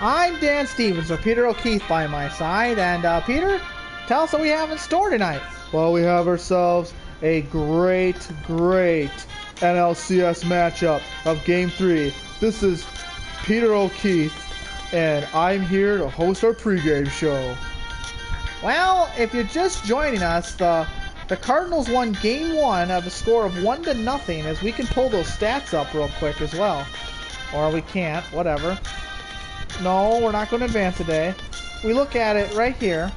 I'm Dan Stevens with Peter O'Keefe by my side. And Peter, tell us what we have in store tonight. Well, we have ourselves a great NLCS matchup of Game 3. This is Peter O'Keefe, and I'm here to host our pregame show. Well, if you're just joining us, the Cardinals won Game 1 of a score of 1-0, as we can pull those stats up real quick as well. Or we can't, whatever. No, we're not going to advance today. We look at it right here.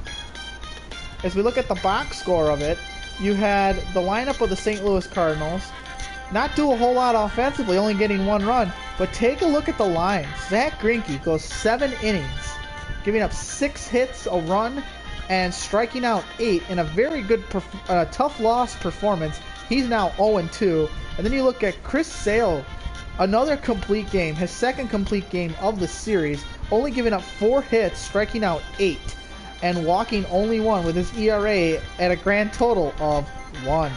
As we look at the box score of it, you had the lineup of the St. Louis Cardinals not do a whole lot offensively, only getting 1 run. But take a look at the lines. Zach Greinke goes 7 innings, giving up 6 hits, a run, and striking out 8 in a very good, tough loss performance. He's now 0-2. And then you look at Chris Sale, another complete game, his second complete game of the series, only giving up 4 hits, striking out 8, and walking only 1 with his ERA at a grand total of 1.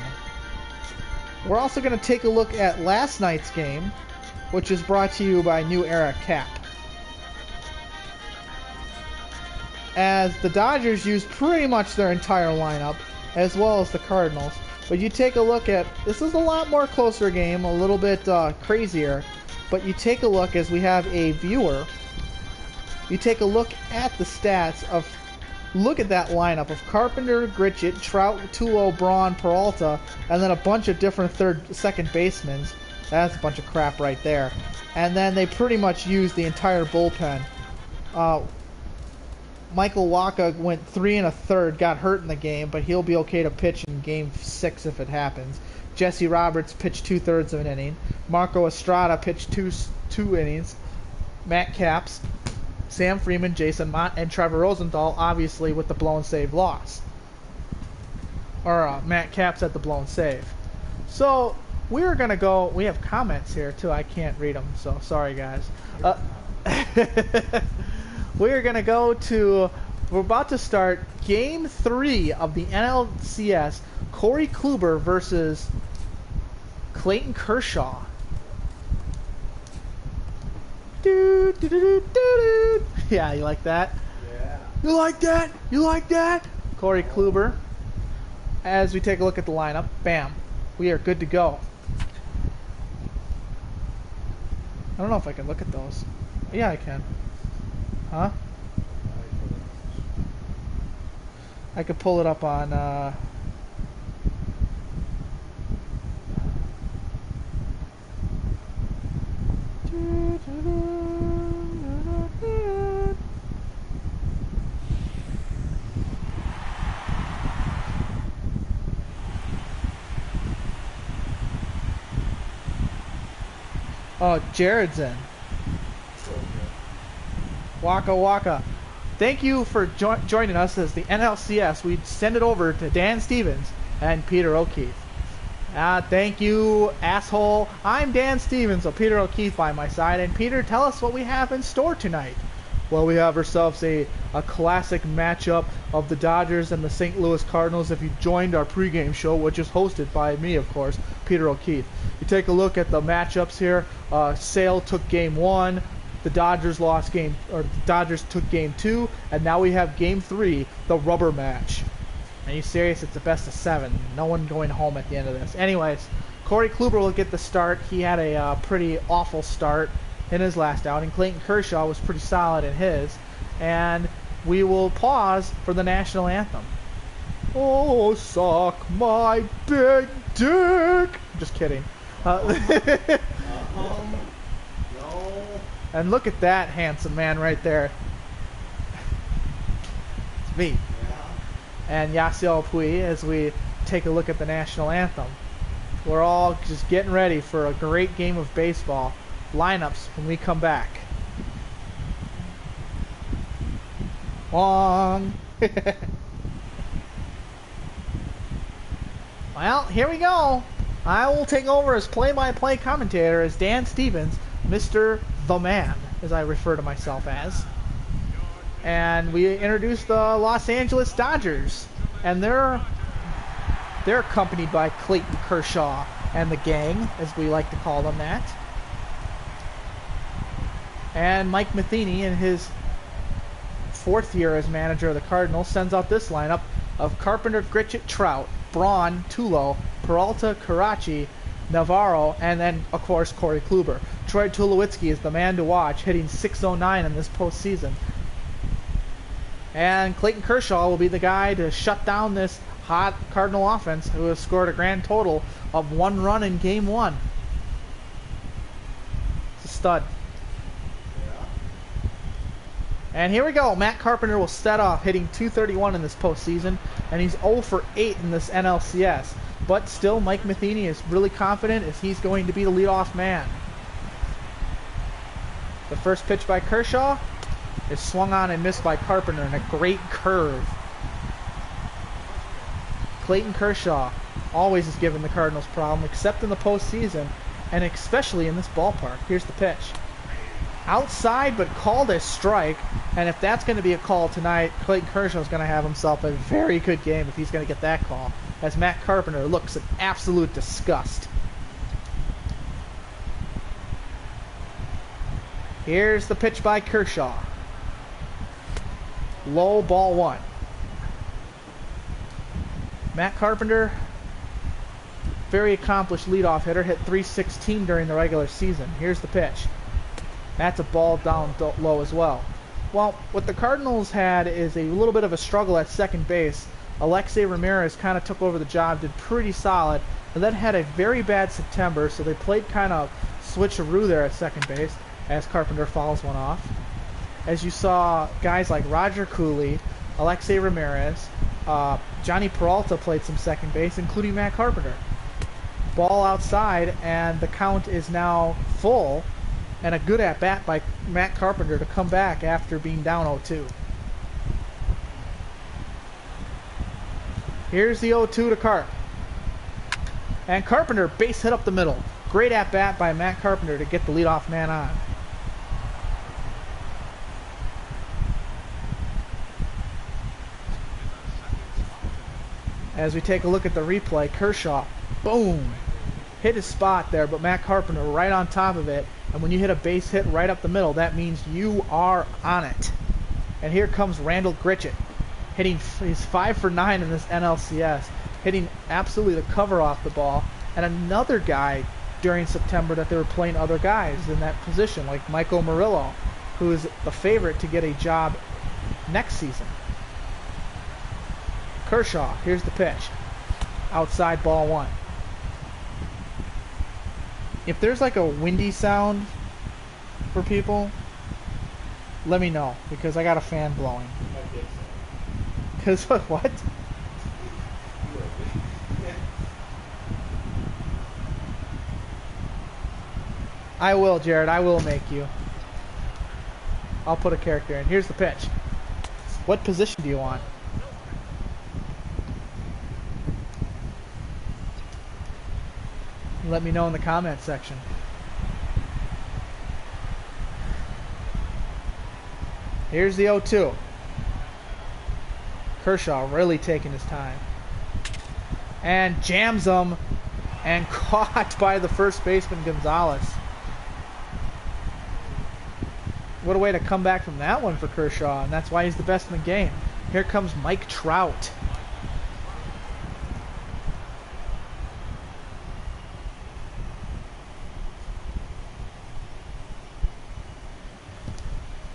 We're also going to take a look at last night's game, which is brought to you by New Era Cap. As the Dodgers used pretty much their entire lineup, as well as the Cardinals. But you take a look at, this is a lot more closer game, a little bit crazier. But you take a look, as we have a viewer, you take a look at the stats of, look at that lineup of Carpenter, Gritchett, Trout, Tulo, Braun, Peralta, and then a bunch of different second basemen. That's a bunch of crap right there. And then they pretty much used the entire bullpen. Michael Wacha went 3 1/3, got hurt in the game, but he'll be okay to pitch in Game 6 if it happens. Jesse Roberts pitched 2/3 of an inning. Marco Estrada pitched two innings. Matt Capps, Sam Freeman, Jason Mott, and Trevor Rosenthal, obviously with the blown save loss. Or Matt Capps at the blown save. So we're going to go, we have comments here too, I can't read them, so sorry guys. We're going to go to, we're about to start Game 3 of the NLCS, Corey Kluber versus Clayton Kershaw. Yeah, you like that? Yeah. You like that? You like that? Corey Kluber. As we take a look at the lineup, bam, we are good to go. I don't know if I can look at those. Yeah, I can. Huh? I could pull it up on oh, Jared's in. Waka Waka. Thank you for joining us as the NLCS. We send it over to Dan Stevens and Peter O'Keefe. Thank you, asshole. I'm Dan Stevens, so Peter O'Keefe by my side. And Peter, tell us what we have in store tonight. Well, we have ourselves a classic matchup of the Dodgers and the St. Louis Cardinals. If you joined our pregame show, which is hosted by me, of course, Peter O'Keefe. You take a look at the matchups here. Sale took Game 1. The Dodgers took Game 2, and now we have Game 3, the rubber match. Are you serious? It's a best of 7. No one going home at the end of this. Anyways, Corey Kluber will get the start. He had a pretty awful start in his last outing. Clayton Kershaw was pretty solid in his. And we will pause for the national anthem. Oh, suck my big dick. Just kidding. No. And look at that handsome man right there. It's me. Yeah. And Yasiel Puig as we take a look at the national anthem. We're all just getting ready for a great game of baseball. Lineups when we come back. Long. Well, here we go. I will take over as play-by-play commentator as Dan Stevens, Mr. The Man, as I refer to myself as. And we introduce the Los Angeles Dodgers, and they're accompanied by Clayton Kershaw and the gang, as we like to call them that. And Mike Matheny in his 4th year as manager of the Cardinals, sends out this lineup of Carpenter, Grichuk, Trout, Braun, Tulo, Peralta, CARACCI, Navarro, and then, of course, Corey Kluber. Troy Tulowitzki is the man to watch, hitting .609 in this postseason. And Clayton Kershaw will be the guy to shut down this hot Cardinal offense, who has scored a grand total of 1 run in Game 1. It's a stud. And here we go. Matt Carpenter will set off, hitting .231 in this postseason, and he's 0 for 8 in this NLCS. But still, Mike Matheny is really confident as he's going to be the leadoff man. The first pitch by Kershaw is swung on and missed by Carpenter in a great curve. Clayton Kershaw always has given the Cardinals problem, except in the postseason, and especially in this ballpark. Here's the pitch. Outside, but called a strike, and if that's going to be a call tonight, Clayton Kershaw is going to have himself a very good game if he's going to get that call, as Matt Carpenter looks in absolute disgust. Here's the pitch by Kershaw. Low, ball 1. Matt Carpenter, very accomplished leadoff hitter, hit .316 during the regular season. Here's the pitch. That's a ball down low as well. Well, what the Cardinals had is a little bit of a struggle at second base. Alexei Ramirez kind of took over the job, did pretty solid, and then had a very bad September, so they played kind of switcheroo there at second base as Carpenter fouls one off. As you saw, guys like Roger Cooley, Alexei Ramirez, Johnny Peralta played some second base, including Matt Carpenter. Ball outside, and the count is now full, and a good at-bat by Matt Carpenter to come back after being down 0-2. Here's the 0-2 to Carp. And Carpenter base hit up the middle. Great at-bat by Matt Carpenter to get the leadoff man on. As we take a look at the replay, Kershaw, boom, hit his spot there, but Matt Carpenter right on top of it. And when you hit a base hit right up the middle, that means you are on it. And here comes Randall Grichuk, hitting, he's 5 for 9 in this NLCS, hitting absolutely the cover off the ball. And another guy during September that they were playing other guys in that position, like Michael Murillo, who is the favorite to get a job next season. Kershaw, here's the pitch. Outside, ball 1. If there's like a windy sound for people, let me know, because I got a fan blowing. Because what? I will, Jared. I will make you. I'll put a character in. Here's the pitch. What position do you want? Let me know in the comment section. Here's the 0-2. Kershaw really taking his time. And jams him, and caught by the first baseman Gonzalez. What a way to come back from that one for Kershaw, and that's why he's the best in the game. Here comes Mike Trout.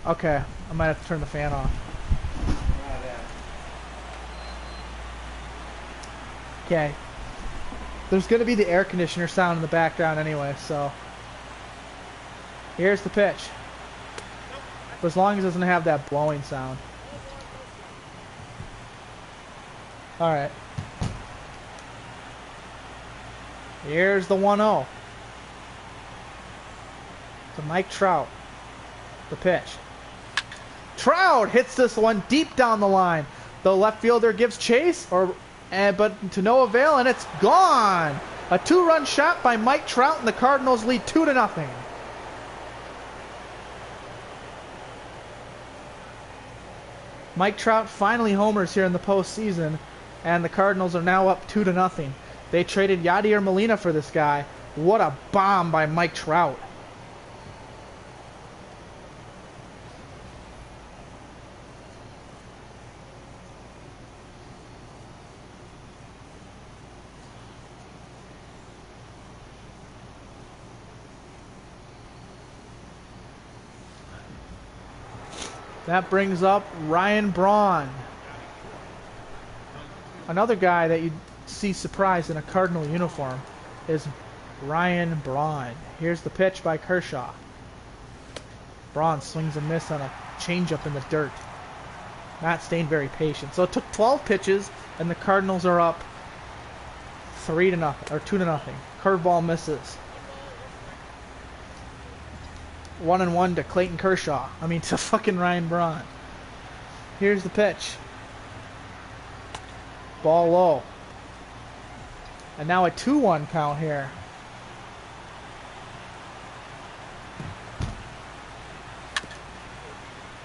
Okay, I might have to turn the fan off. Okay. There's going to be the air conditioner sound in the background anyway, so. Here's the pitch. But as long as it doesn't have that blowing sound. Alright. Here's the 1-0. To Mike Trout. The pitch. Trout hits this one deep down the line. The left fielder gives chase, but to no avail, and it's gone. A 2-run shot by Mike Trout, and the Cardinals lead 2-0. Mike Trout finally homers here in the postseason, and the Cardinals are now up 2-0. They traded Yadier Molina for this guy. What a bomb by Mike Trout. That brings up Ryan Braun. Another guy that you see surprised in a Cardinal uniform is Ryan Braun. Here's the pitch by Kershaw. Braun swings a miss on a changeup in the dirt. Not staying very patient. So it took 12 pitches, and the Cardinals are up 3-0 or 2-0. Curveball misses. 1-1 to Clayton Kershaw. I mean, to fucking Ryan Braun. Here's the pitch. Ball low. And now a 2-1 count here.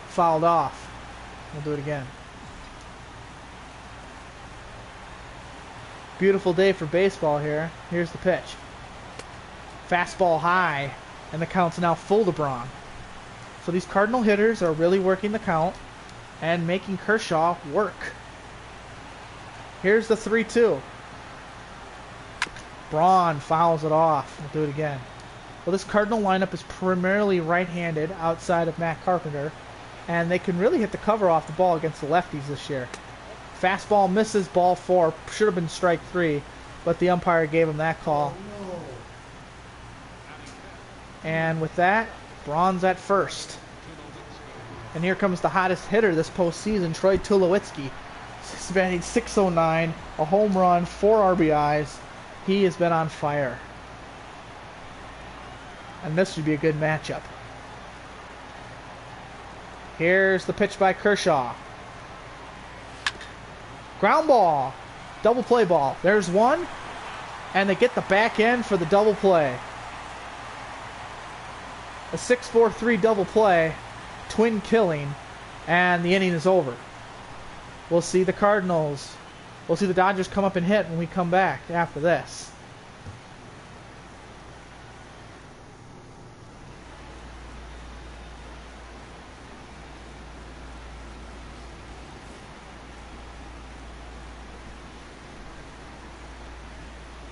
Fouled off. We'll do it again. Beautiful day for baseball here. Here's the pitch. Fastball high. And the count's now full to Braun. So these Cardinal hitters are really working the count and making Kershaw work. Here's the 3-2. Braun fouls it off. We'll do it again. Well, this Cardinal lineup is primarily right-handed outside of Matt Carpenter, and they can really hit the cover off the ball against the lefties this year. Fastball misses, ball 4. Should have been strike 3, but the umpire gave him that call. And with that, Braun's at first. And here comes the hottest hitter this postseason, Troy Tulowitzki. He's batting .609, a home run, 4 RBIs. He has been on fire. And this should be a good matchup. Here's the pitch by Kershaw. Ground ball. Double play ball. There's one. And they get the back end for the double play. A 6-4-3 double play. Twin killing. And the inning is over. We'll see the Cardinals. We'll see the Dodgers come up and hit when we come back after this.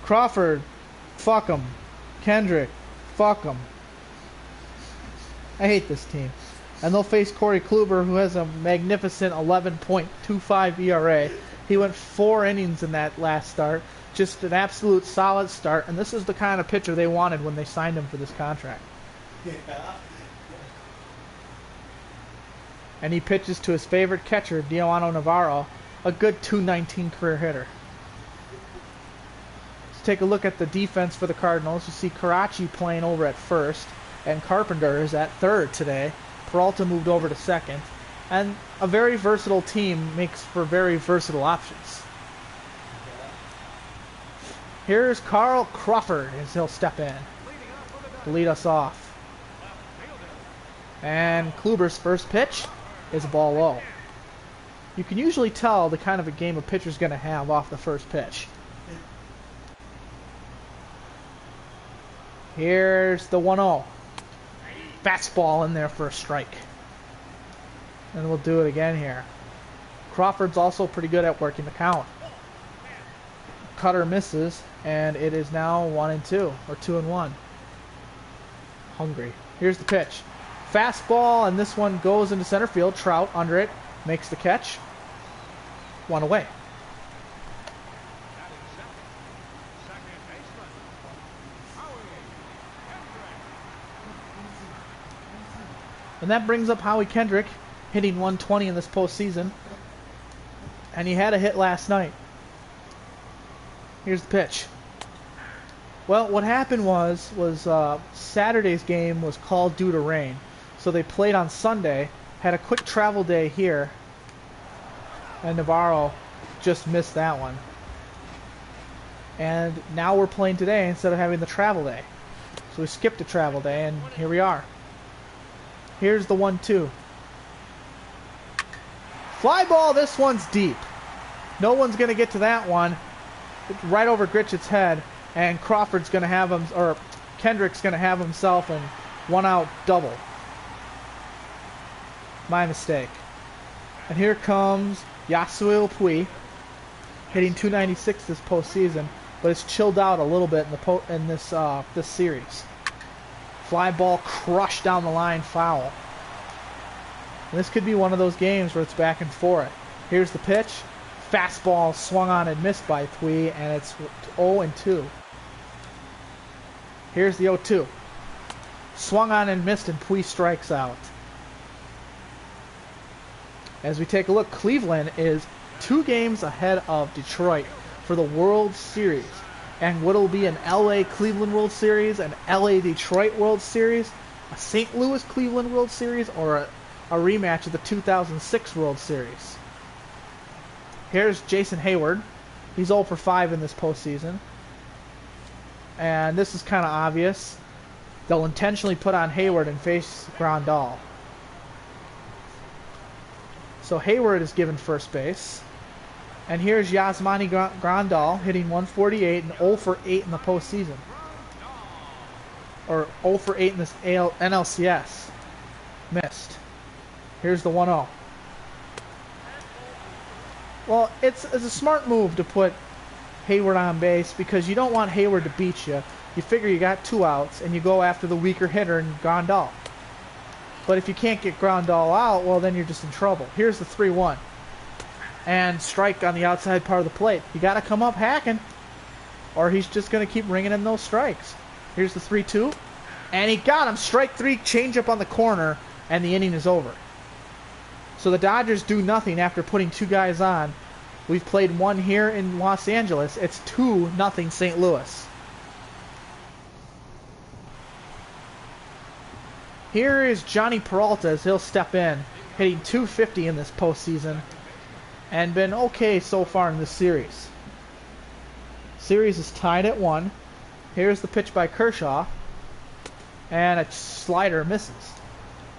Crawford, fuck him. Kendrick, fuck him. I hate this team. And they'll face Corey Kluber, who has a magnificent 11.25 ERA. He went 4 innings in that last start. Just an absolute solid start. And this is the kind of pitcher they wanted when they signed him for this contract. Yeah. And he pitches to his favorite catcher, Dioano Navarro, a good .219 career hitter. Let's take a look at the defense for the Cardinals. You see CARACCI playing over at first, and Carpenter is at third today. Peralta moved over to second. And a very versatile team makes for very versatile options. Here's Carl Crawford as he'll step in to lead us off. And Kluber's first pitch is a ball low. You can usually tell the kind of a game a pitcher's going to have off the first pitch. Here's the 1-0. Fastball in there for a strike. And we'll do it again here. Crawford's also pretty good at working the count. Cutter misses, and it is now 1-2, or 2-1. Hungry. Here's the pitch. Fastball, and this one goes into center field. Trout under it, makes the catch. 1 away. And that brings up Howie Kendrick, hitting 120 in this postseason. And he had a hit last night. Here's the pitch. Well, what happened was Saturday's game was called due to rain. So they played on Sunday, had a quick travel day here, and Navarro just missed that one. And now we're playing today instead of having the travel day. So we skipped a travel day, and here we are. Here's the 1-2. Fly ball, this one's deep. No one's going to get to that one. It's right over Gritchett's head, and Crawford's going to have him, or Kendrick's going to have himself a 1-out double. My mistake. And here comes Yasuil Puig, hitting .296 this postseason, but it's chilled out a little bit in this series. Fly ball crushed down the line, foul. And this could be one of those games where it's back and forth. Here's the pitch. Fastball swung on and missed by Thuy, and it's 0-2. Here's the 0-2. Swung on and missed, and Thuy strikes out. As we take a look, Cleveland is 2 games ahead of Detroit for the World Series. And what'll be an LA Cleveland World Series, an LA Detroit World Series, a St. Louis Cleveland World Series, or a rematch of the 2006 World Series. Here's Jason Heyward. He's 0 for 5 in this postseason. And this is kind of obvious. They'll intentionally put on Heyward and face Grandal. So Heyward is given first base. And here's Yasmani Grandal hitting 148 and 0 for 8 in the postseason. Or 0 for 8 in this NLCS. Missed. Here's the 1-0. Well, it's a smart move to put Heyward on base because you don't want Heyward to beat you. You figure you got 2 outs and you go after the weaker hitter and Grandal. But if you can't get Grandal out, well, then you're just in trouble. Here's the 3-1. And strike on the outside part of the plate. You got to come up hacking, or he's just going to keep ringing in those strikes. Here's the 3-2. And he got him. Strike 3, changeup on the corner, and the inning is over. So the Dodgers do nothing after putting 2 guys on. We've played 1 here in Los Angeles. It's 2-0 St. Louis. Here is Johnny Peralta as he'll step in, hitting .250 in this postseason, and been okay so far in this series. Series is tied at 1. Here's the pitch by Kershaw, and a slider misses.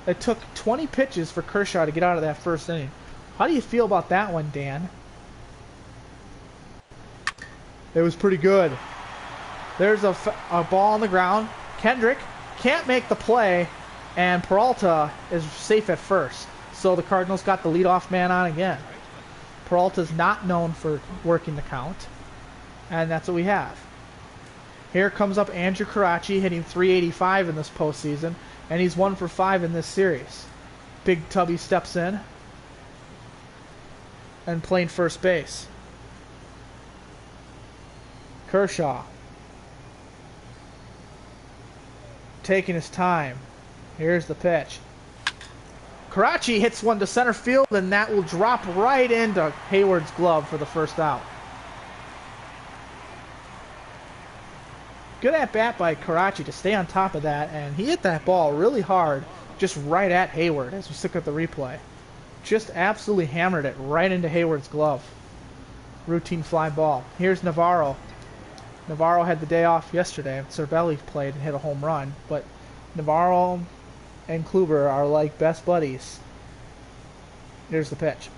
It took 20 pitches for Kershaw to get out of that first inning. How do you feel about that one, Dan? It was pretty good. There's a ball on the ground. Kendrick can't make the play, and Peralta is safe at first. So the Cardinals got the leadoff man on again. Peralta's not known for working the count, and that's what we have. Here comes up Andrew CARACCI hitting .385 in this postseason, and he's 1 for 5 in this series. Big Tubby steps in and playing first base. Kershaw taking his time. Here's the pitch. CARACCI hits one to center field, and that will drop right into Heyward's glove for the first out. Good at bat by CARACCI to stay on top of that, and he hit that ball really hard, just right at Heyward as we look at the replay. Just absolutely hammered it right into Heyward's glove. Routine fly ball. Here's Navarro. Navarro had the day off yesterday. Cervelli played and hit a home run, but Navarro and KLUBER are like best buddies. Here's the pitch.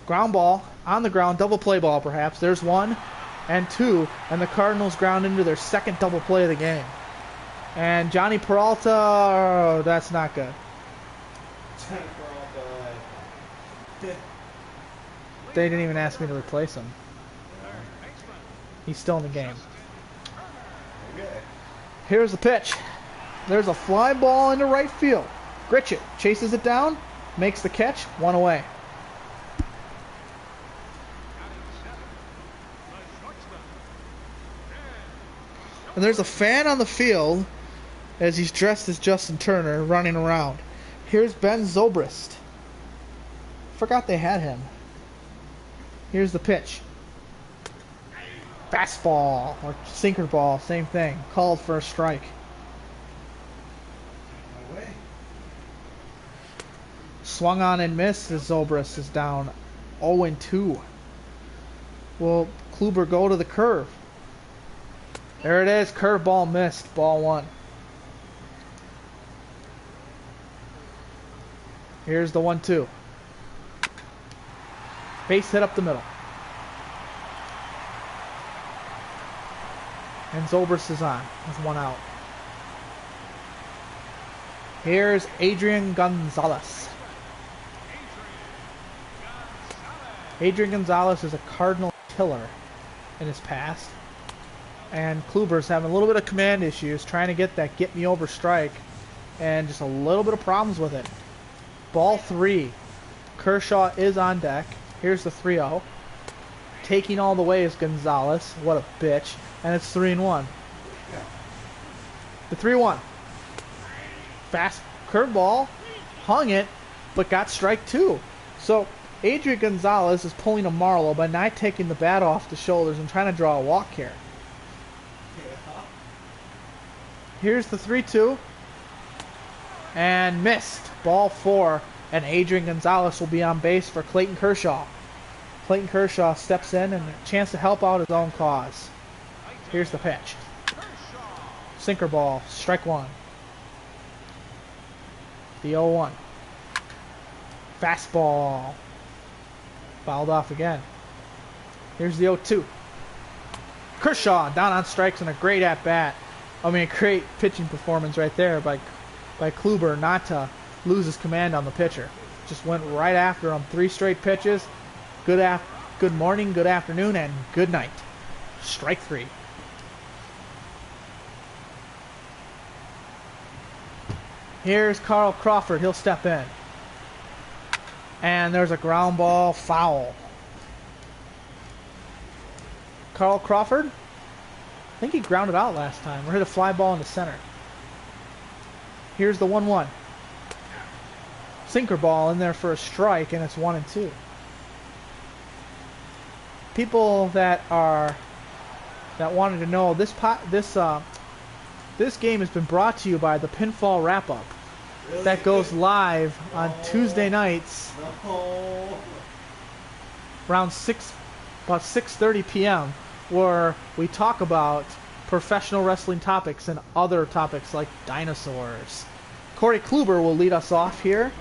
Ground ball, on the ground, double play ball perhaps. There's 1 and 2, and the Cardinals ground into their second double play of the game. And Johnny Peralta, oh, that's not good. Johnny Peralta. They didn't even ask me to replace him. He's still in the game. Okay. Here's the pitch. There's a fly ball into right field. Gritchett chases it down, makes the catch, 1 away. And there's a fan on the field as he's dressed as Justin Turner running around. Here's Ben Zobrist. Forgot they had him. Here's the pitch. Fastball or sinker ball, same thing. Called for a strike. Swung on and missed as Zobrist is down 0-2. Will KLUBER go to the curve? There it is. Curveball missed. Ball 1. Here's the 1-2. Base hit up the middle. And Zobrist is on with 1 out. Here's Adrian Gonzalez. Adrian Gonzalez is a Cardinal killer in his past. And KLUBER's having a little bit of command issues, trying to get that get me over strike, and just a little bit of problems with it. Ball 3. Kershaw is on deck. Here's the 3-0. Taking all the way is Gonzalez. What a bitch. And it's 3-1. The 3-1. Fast curveball. Hung it, but got strike 2. So Adrian Gonzalez is pulling a Marlowe by not taking the bat off the shoulders and trying to draw a walk here. Here's the 3-2. And missed. Ball 4. And Adrian Gonzalez will be on base for Clayton Kershaw. Clayton Kershaw steps in and a chance to help out his own cause. Here's the pitch. Sinker ball. Strike 1. The 0-1. Fastball. Fouled off again. Here's the 0-2. Kershaw down on strikes and a great at-bat. I mean, a great pitching performance right there by Kluber not to lose his command on the pitcher. Just went right after him. 3 straight pitches. Good morning, good afternoon, and good night. Strike 3. Here's Carl Crawford. He'll step in. And there's a ground ball foul. Carl Crawford? I think he grounded out last time. Or hit a fly ball in the center. Here's the 1-1. Sinker ball in there for a strike, and it's 1-2. People that wanted to know, this game has been brought to you by the Pinfall Wrap-Up. Really? That goes live on Tuesday nights around about 6:30 p.m. where we talk about professional wrestling topics and other topics like dinosaurs. Corey Kluber will lead us off here.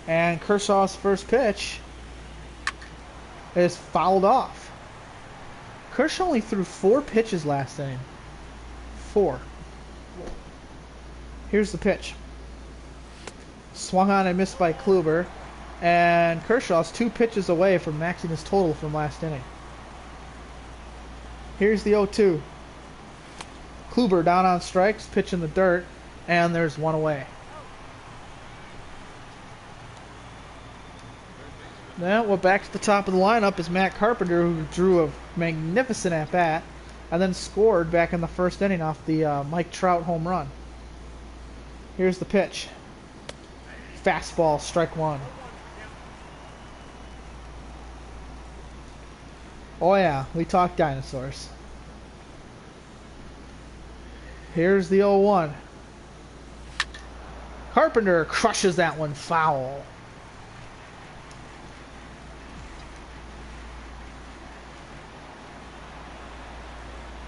And Kershaw's first pitch is fouled off. Kershaw only threw 4 pitches last inning. 4. Here's the pitch. Swung on and missed by Kluber. And Kershaw's 2 pitches away from maxing his total from last inning. Here's the 0-2. Kluber down on strikes, pitch in the dirt, and there's 1 away. Now we're back to the top of the lineup is Matt Carpenter, who drew a magnificent at-bat and then scored back in the first inning off the Mike Trout home run. Here's the pitch. Fastball, strike 1. Oh yeah, we talk dinosaurs. Here's the 0-1. Carpenter crushes that one foul.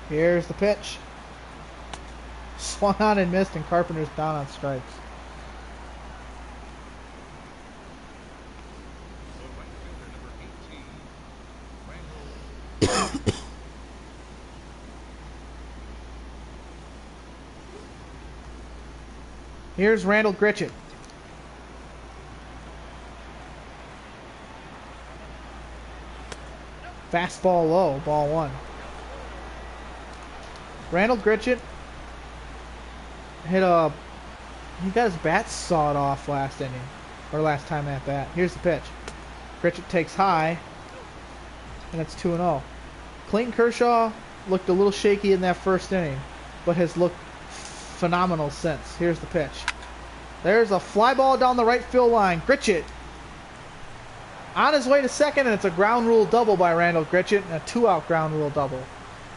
Here's the pitch. Swung on and missed, and Carpenter's down on strikes. Here's Randall Gritchett. Fastball low, ball 1. Randall Gritchett he got his bat sawed off last inning, or last time at bat. Here's the pitch. Gritchett takes high, and it's 2-0. Clayton Kershaw looked a little shaky in that first inning, but has looked phenomenal since. Here's the pitch. There's a fly ball down the right field line. Gritchett on his way to second, and it's a ground rule double by Randall Gritchett, and a 2-out ground rule double.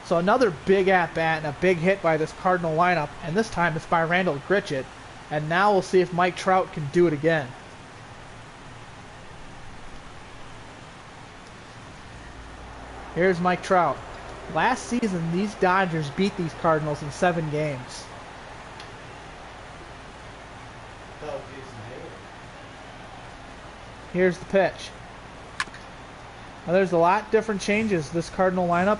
So another big at-bat and a big hit by this Cardinal lineup, and this time it's by Randall Gritchett. And now we'll see if Mike Trout can do it again. Here's Mike Trout. Last season, these Dodgers beat these Cardinals in 7 games. Here's the pitch. Now there's a lot different changes. This Cardinal lineup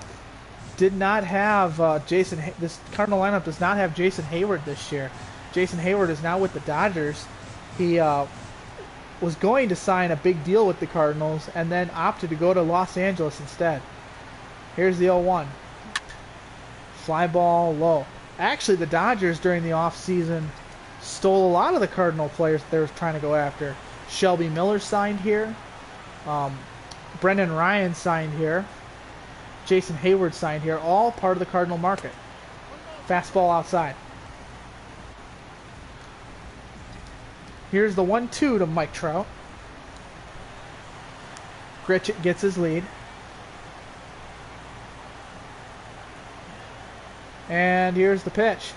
did not have this Cardinal lineup does not have Jason Heyward this year. Jason Heyward is now with the Dodgers. He was going to sign a big deal with the Cardinals and then opted to go to Los Angeles instead. Here's the 0-1. Fly ball low. Actually, the Dodgers during the offseason stole a lot of the Cardinal players that they were trying to go after. Shelby Miller signed here. Brendan Ryan signed here. Jason Hayward signed here. All part of the Cardinal market. Fastball outside. Here's the 1-2 to Mike Trout. Gritchett gets his lead. And here's the pitch.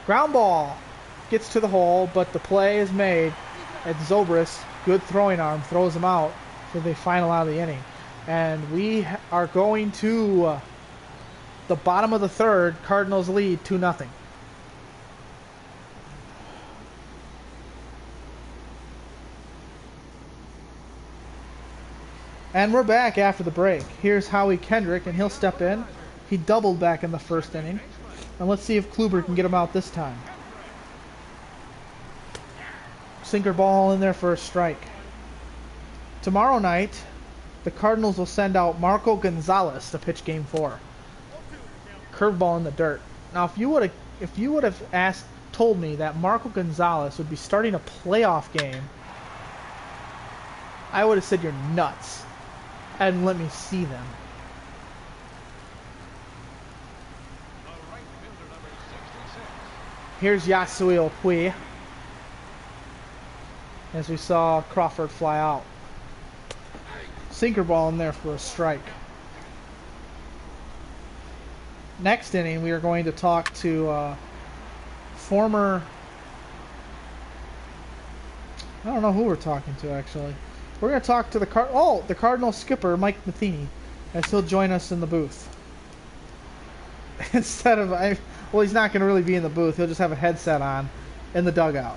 Ground ball. Gets to the hole, but the play is made. And Zobrist, good throwing arm, throws him out for the final out of the inning. And we are going to the bottom of the third. Cardinals lead 2-0. And we're back after the break. Here's Howie Kendrick, and he'll step in. He doubled back in the first inning. And let's see if Kluber can get him out this time. Sinker ball in there for a strike. Tomorrow night, the Cardinals will send out Marco Gonzalez to pitch Game 4. Curveball in the dirt. Now, if you would have told me that Marco Gonzalez would be starting a playoff game, I would have said you're nuts. And let me see them. Here's Yasuo Puig. As we saw Crawford fly out. Sinker ball in there for a strike. Next inning, we are going to talk to former... I don't know who we're talking to, actually. We're going to talk to the Cardinal skipper, Mike Matheny, as he'll join us in the booth. Instead of... well, he's not going to really be in the booth. He'll just have a headset on in the dugout.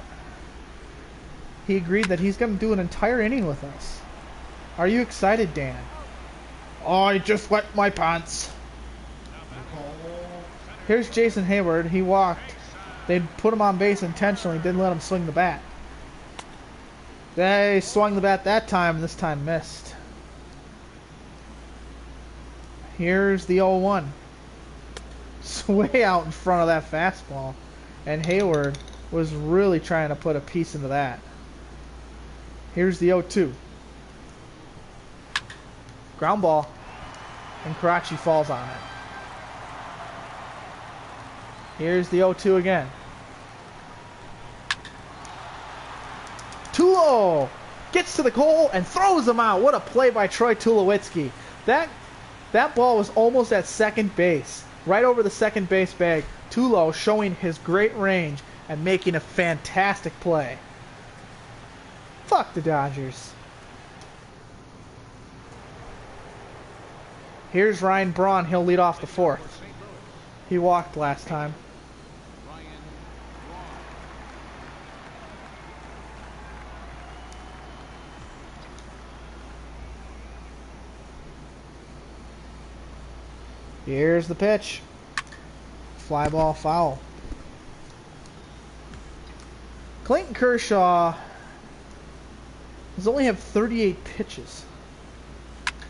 He agreed that he's going to do an entire inning with us. Are you excited, Dan? Oh, I just wet my pants. Here's Jason Hayward. He walked. They put him on base intentionally. Didn't let him swing the bat. They swung the bat that time, and this time missed. Here's the 0-1. It's way out in front of that fastball. And Hayward was really trying to put a piece into that. Here's the 0-2. Ground ball. And KLUBER falls on it. Here's the 0-2 again. Tulo gets to the goal and throws him out. What a play by Troy Tulowitzki. That ball was almost at second base. Right over the second base bag. Tulo showing his great range and making a fantastic play. Fuck the Dodgers. Here's Ryan Braun. He'll lead off the fourth. He walked last time. Here's the pitch. Fly ball foul. Clayton Kershaw has only had 38 pitches.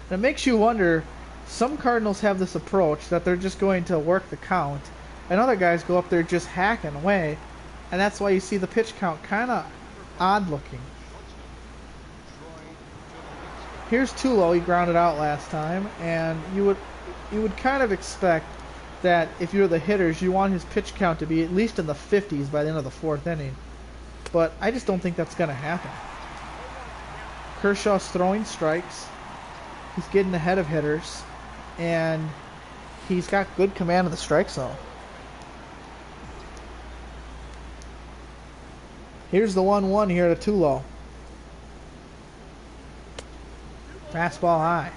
And it makes you wonder, some Cardinals have this approach that they're just going to work the count, and other guys go up there just hacking away, and that's why you see the pitch count kind of odd looking. Here's Tulo. He grounded out last time, and you would kind of expect that if you're the hitters, you want his pitch count to be at least in the 50s by the end of the fourth inning. But I just don't think that's going to happen. Kershaw's throwing strikes. He's getting ahead of hitters. And he's got good command of the strike zone. Here's the 1-1 here to Tulo. Fastball high.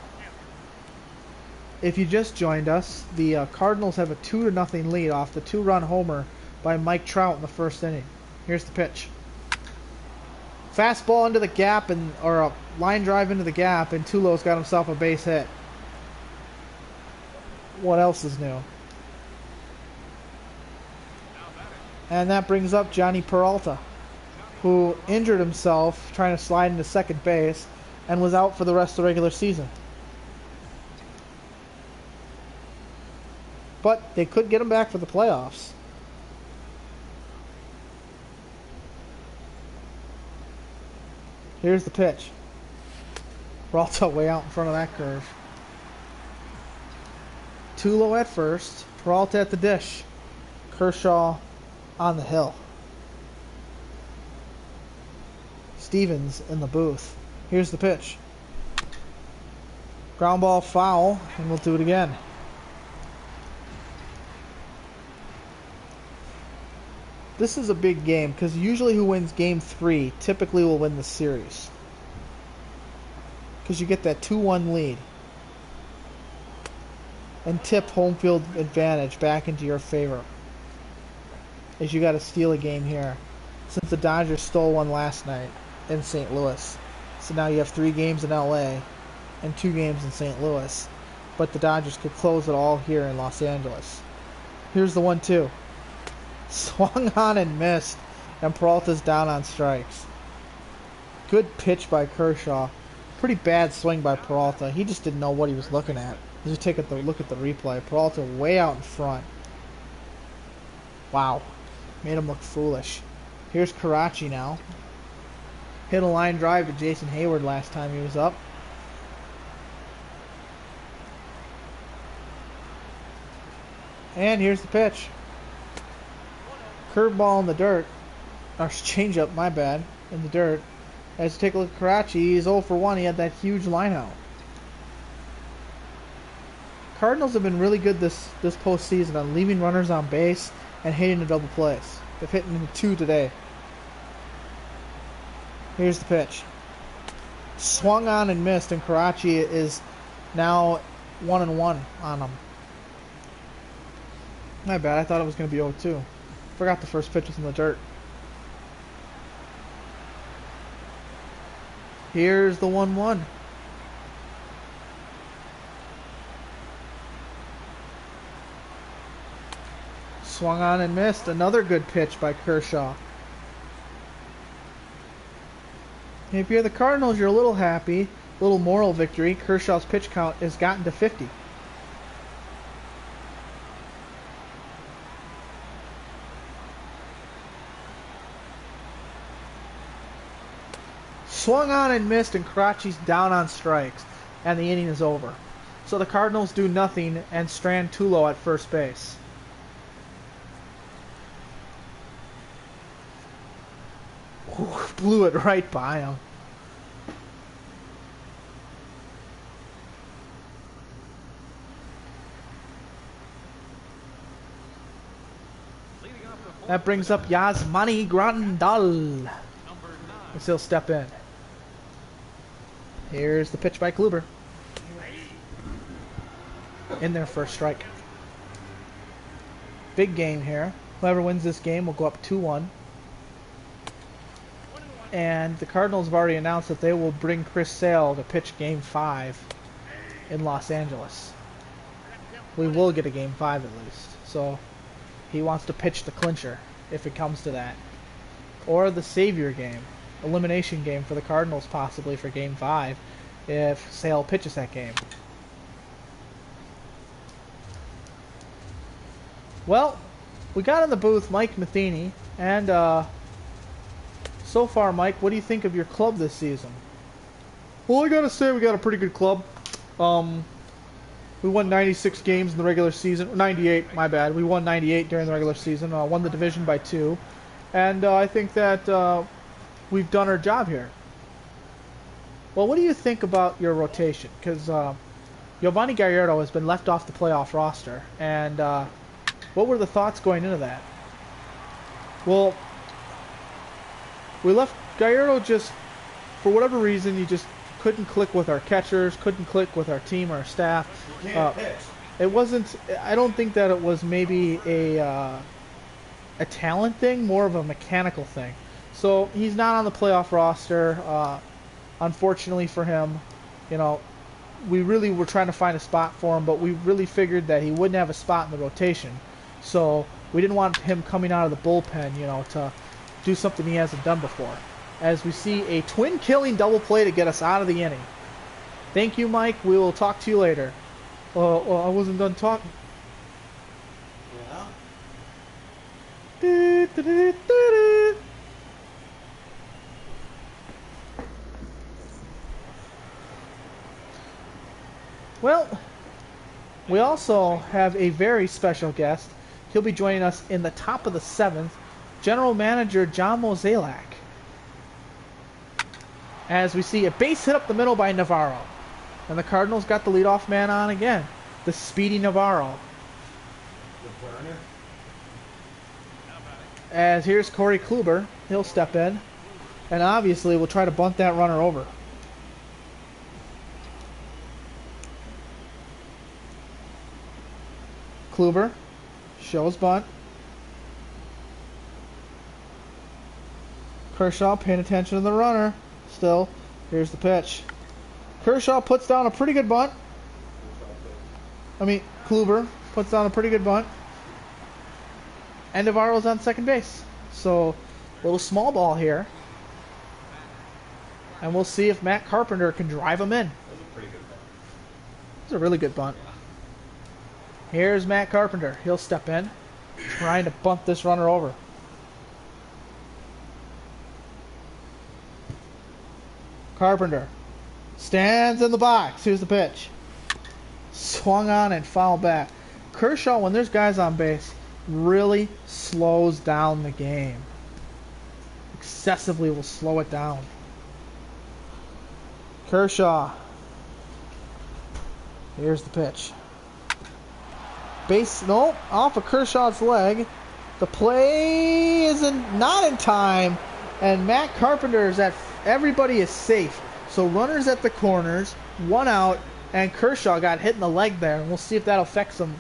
If you just joined us, the Cardinals have a 2-0 lead off the 2-run homer by Mike Trout in the first inning. Here's the pitch. Fastball into the gap, or a line drive into the gap, and Tulo's got himself a base hit. What else is new? And that brings up Johnny Peralta, who injured himself trying to slide into second base and was out for the rest of the regular season. But they could get him back for the playoffs. Here's the pitch. Peralta way out in front of that curve. Tulo at first. Peralta at the dish. Kershaw on the hill. Stevens in the booth. Here's the pitch. Ground ball foul, and we'll do it again. This is a big game because usually who wins game 3 typically will win the series. Because you get that 2-1 lead. And tip home field advantage back into your favor. As you got to steal a game here. Since the Dodgers stole one last night in St. Louis. So now you have 3 games in LA and 2 games in St. Louis. But the Dodgers could close it all here in Los Angeles. Here's the 1-2. Swung on and missed. And Peralta's down on strikes. Good pitch by Kershaw. Pretty bad swing by Peralta. He just didn't know what he was looking at. Just take a look at the replay. Peralta way out in front. Wow. Made him look foolish. Here's CARACCI now. Hit a line drive to Jason Heyward last time he was up. And here's the pitch. Curveball in the dirt. Or changeup, my bad. In the dirt. As you take a look at CARACCI, he's 0 for 1. He had that huge line out. Cardinals have been really good this postseason on leaving runners on base and hitting the double plays. They've hit into 2 today. Here's the pitch. Swung on and missed, and CARACCI is now 1-1 on him. My bad, I thought it was going to be 0-2. Forgot the first pitch was in the dirt. Here's the 1-1. Swung on and missed. Another good pitch by Kershaw. If you're the Cardinals, you're a little happy. A little moral victory. Kershaw's pitch count has gotten to 50. Swung on and missed, and CARACCI's down on strikes, and the inning is over. So the Cardinals do nothing and strand Tulo at first base. Ooh, blew it right by him. That brings up Yasmani Grandal. As he'll step in. Here's the pitch by KLUBER. In there for a strike. Big game here. Whoever wins this game will go up 2-1. And the Cardinals have already announced that they will bring Chris Sale to pitch Game 5 in Los Angeles. We will get a Game 5 at least. So he wants to pitch the clincher if it comes to that. Or the savior game. Elimination game for the Cardinals possibly for Game 5 if Sale pitches that game. Well, we got in the booth Mike Matheny, and so far, Mike, what do you think of your club this season? Well, I gotta say we got a pretty good club. We won 96 games in the regular season. 98, my bad. We won 98 during the regular season. Won the division by 2. And I think that we've done our job here. Well, what do you think about your rotation? Because Giovanni Gallardo has been left off the playoff roster. And what were the thoughts going into that? Well, we left Gallardo just, for whatever reason, he just couldn't click with our catchers, couldn't click with our team, our staff. It wasn't, I don't think that it was maybe a talent thing, more of a mechanical thing. So he's not on the playoff roster. Unfortunately for him, you know, we really were trying to find a spot for him, but we really figured that he wouldn't have a spot in the rotation. So we didn't want him coming out of the bullpen, you know, to do something he hasn't done before. As we see a twin-killing double play to get us out of the inning. Thank you, Mike. We will talk to you later. I wasn't done talking. Well, we also have a very special guest. He'll be joining us in the top of the 7th, General Manager John Mozeliak. As we see a base hit up the middle by Navarro. And the Cardinals got the leadoff man on again. The speedy Navarro. As here's Corey Kluber. He'll step in. And obviously we'll try to bunt that runner over. Kluber shows bunt. Kershaw paying attention to the runner. Still, here's the pitch. Kershaw puts down a pretty good bunt. Kluber puts down a pretty good bunt. And Navarro's on second base. So, a little small ball here. And we'll see if Matt Carpenter can drive him in. That was a pretty good bunt. It's a really good bunt. Here's Matt Carpenter. He'll step in, trying to bunt this runner over. Carpenter stands in the box. Here's the pitch. Swung on and fouled back. Kershaw, when there's guys on base, really slows down the game. Excessively will slow it down. Kershaw. Here's the pitch. Base, no, off of Kershaw's leg. The play is not in time, and Matt Carpenter is at. Everybody is safe. So runners at the corners, 1 out, and Kershaw got hit in the leg there, and we'll see if that affects him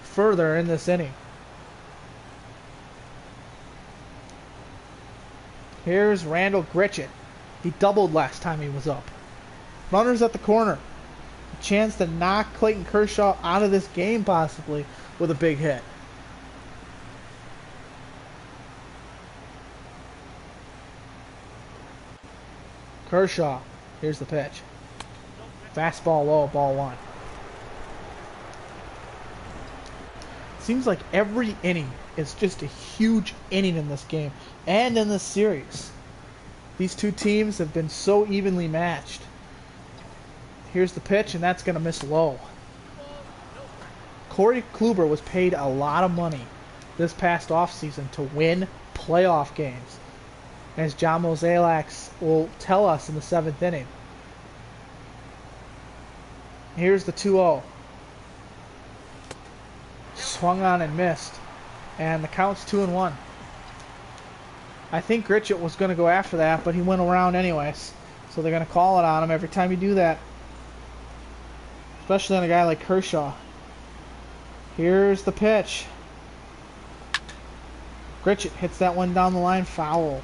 further in this inning. Here's Randall Gritchett. He doubled last time he was up. Runners at the corner. A chance to knock Clayton Kershaw out of this game possibly with a big hit. Kershaw. Here's the pitch. Fastball low, ball 1. Seems like every inning is just a huge inning in this game and in this series. These two teams have been so evenly matched. Here's the pitch, and that's going to miss low. Corey Kluber was paid a lot of money this past offseason to win playoff games, as John Mozeliak will tell us in the 7th inning. Here's the 2-0. Swung on and missed. And the count's 2-1. I think Gritchett was going to go after that, but he went around anyways. So they're going to call it on him every time you do that. Especially on a guy like Kershaw. Here's the pitch. Gritchett hits that one down the line, foul.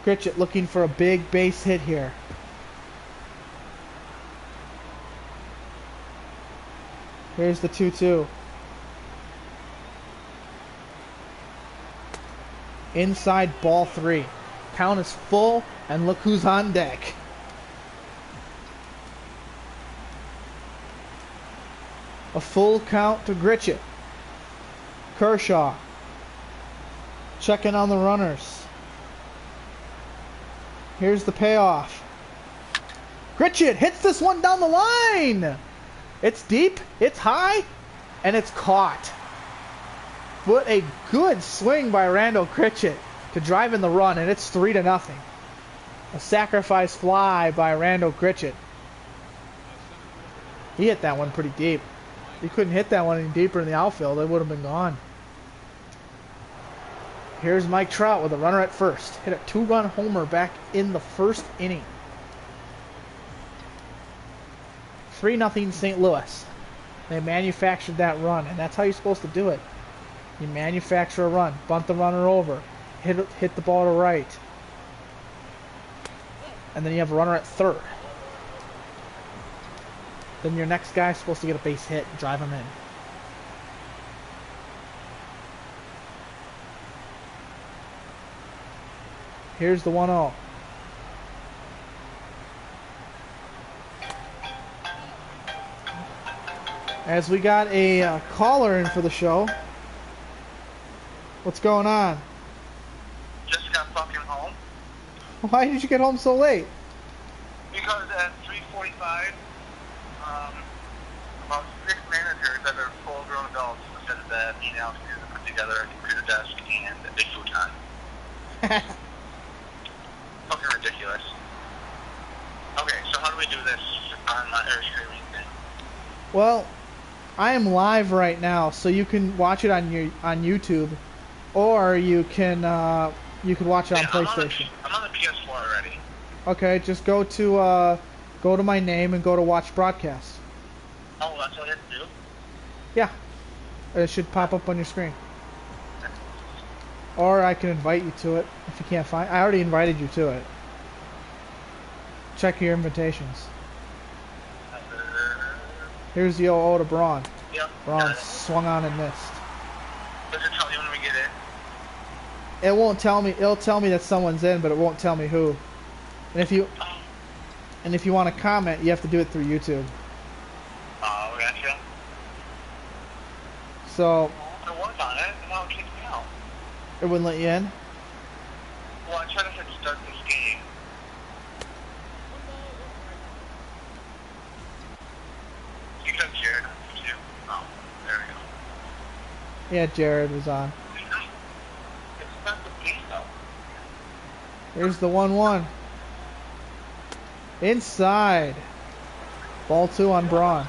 Gritchett looking for a big base hit here. Here's the 2-2. Inside ball 3. Count is full, and look who's on deck. A full count to Gritchett. Kershaw checking on the runners. Here's the payoff. Gritchett hits this one down the line. It's deep, it's high, and it's caught. What a good swing by Randall Gritchett to drive in the run, and it's 3-0. A sacrifice fly by Randall Gritchett. He hit that one pretty deep. He couldn't hit that one any deeper in the outfield. It would have been gone. Here's Mike Trout with a runner at first. Hit a 2-run homer back in the first inning. 3-0 St. Louis. They manufactured that run, and that's how you're supposed to do it. You manufacture a run, bunt the runner over, hit the ball to right, and then you have a runner at third. Then your next guy's supposed to get a base hit and drive him in. Here's the 1-0. As we got a caller in for the show. What's going on? Just got fucking home. Why did you get home so late? Because at 3:45, about 6 managers that are full-grown adults said that me and Alex needed to put together a computer desk and a big futon. Fucking ridiculous. Okay, so how do we do this on my streaming thing? Well, I am live right now, so you can watch it on YouTube, or you can watch it on PlayStation. I'm on the PS4 already. Okay, just go to my name and go to watch broadcast. Oh, that's all you have to do? Yeah, it should pop up on your screen. Or I can invite you to it if you can't find. I already invited you to it. Check your invitations. Here's the OO to Braun. Yep. Braun swung on and missed. Does it tell you when we get in? It won't tell me. It'll tell me that someone's in, but it won't tell me who. And if you want to comment, you have to do it through YouTube. Oh, gotcha. So. I worked on it, and now it kicks me out. It wouldn't let you in? Well, I tried to hit start this game. Because Jared wants to. Oh, there we go. Yeah, Jared was on. It's not the game, though. Here's the 1-1. Inside. Ball 2 on Braun.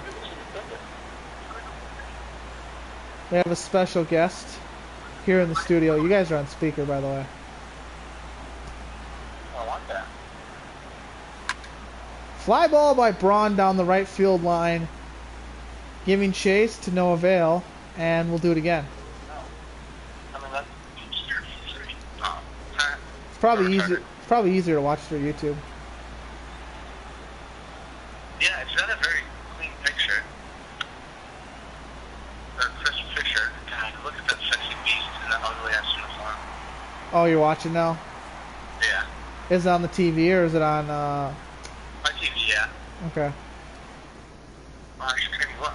We have a special guest here in the studio. You guys are on speaker, by the way. I want that. Fly ball by Braun down the right field line. Giving chase to no avail. And we'll do it again. I mean, that's... Oh. It's probably easier. It's probably easier to watch through YouTube. Yeah, it's not a very clean picture. Or crisp picture. God, look at that sexy beast in that ugly ass uniform. Oh, you're watching now? Yeah. Is it on the TV or is it on, My TV, yeah. Okay. Oh, I should maybe look.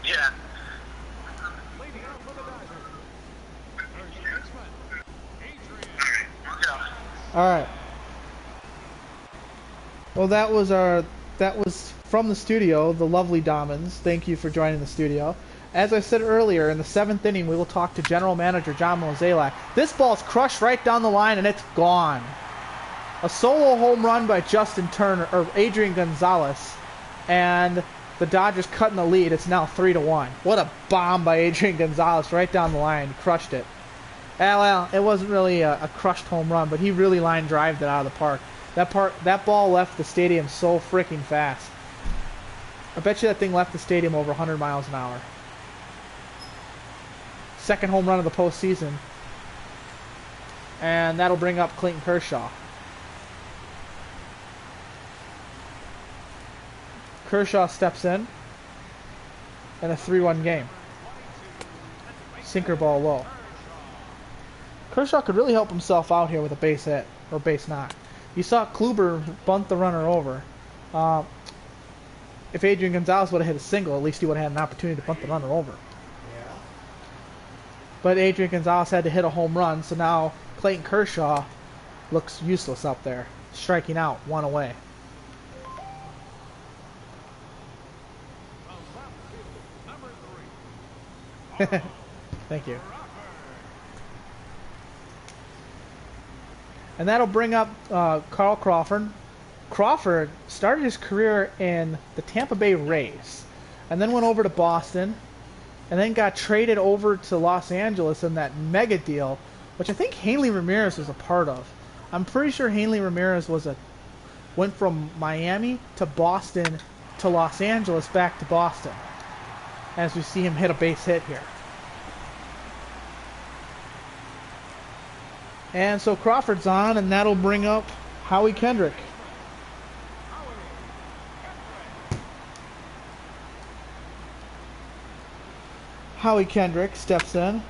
Yeah. Alright. Well, that was from the studio, the lovely Domins. Thank you for joining the studio. As I said earlier, in the 7th inning, we will talk to General Manager John Mozeliak. This ball's crushed right down the line, and it's gone. A solo home run by Justin Turner, or Adrian Gonzalez, and the Dodgers cutting the lead. It's now 3-1. What a bomb by Adrian Gonzalez right down the line. Crushed it. Well, it wasn't really a crushed home run, but he really line drived it out of the park. That ball left the stadium so freaking fast. I bet you that thing left the stadium over 100 miles an hour. Second home run of the postseason. And that'll bring up Clayton Kershaw. Kershaw steps in a 3-1 game. Sinker ball low. Kershaw could really help himself out here with a base hit or base knock. You saw Kluber bunt the runner over. If Adrian Gonzalez would have hit a single, at least he would have had an opportunity to bunt the runner over. Yeah. But Adrian Gonzalez had to hit a home run, so now Clayton Kershaw looks useless up there, striking out, 1 away. Thank you. And that'll bring up Carl Crawford. Crawford started his career in the Tampa Bay Rays, and then went over to Boston, and then got traded over to Los Angeles in that mega deal, which I think Hanley Ramirez was a part of. I'm pretty sure Hanley Ramirez went from Miami to Boston to Los Angeles back to Boston, as we see him hit a base hit here. And so Crawford's on, and that'll bring up Howie Kendrick. Howie Kendrick steps in.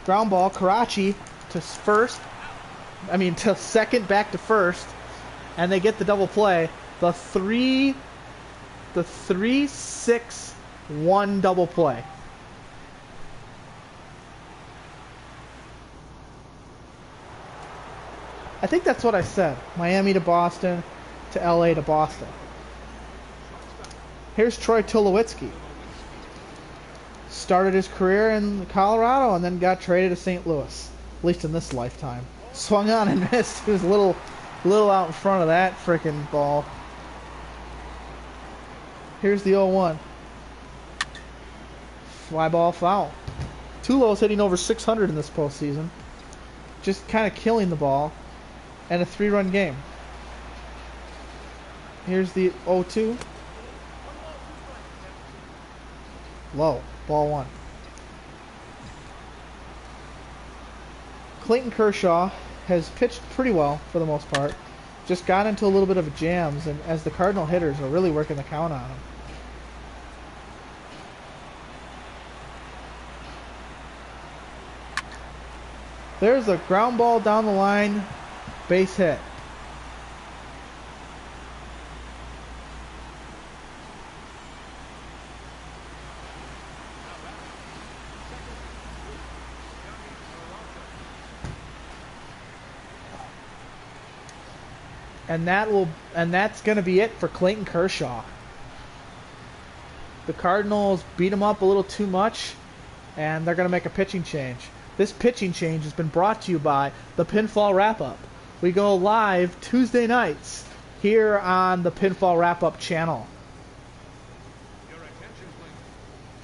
Ground ball, CARACCI to second, back to first, and they get the double play. The 3 the 3-6-1 double play. I think that's what I said. Miami to Boston to LA to Boston. Here's Troy Tulowitzki. Started his career in Colorado and then got traded to St. Louis. At least in this lifetime. Swung on and missed. He was a little out in front of that frickin' ball. Here's the 0-1. Fly ball foul. Tulo's hitting over 600 in this postseason. Just kind of killing the ball. And a 3-run game. Here's the 0-2. Low. Ball 1. Clayton Kershaw has pitched pretty well for the most part. Just got into a little bit of jams, and as the Cardinal hitters are really working the count on him. There's a ground ball down the line, base hit. And that's going to be it for Clayton Kershaw. The Cardinals beat him up a little too much, and they're going to make a pitching change. This pitching change has been brought to you by the Pinfall Wrap-Up. We go live Tuesday nights here on the Pinfall Wrap-Up channel.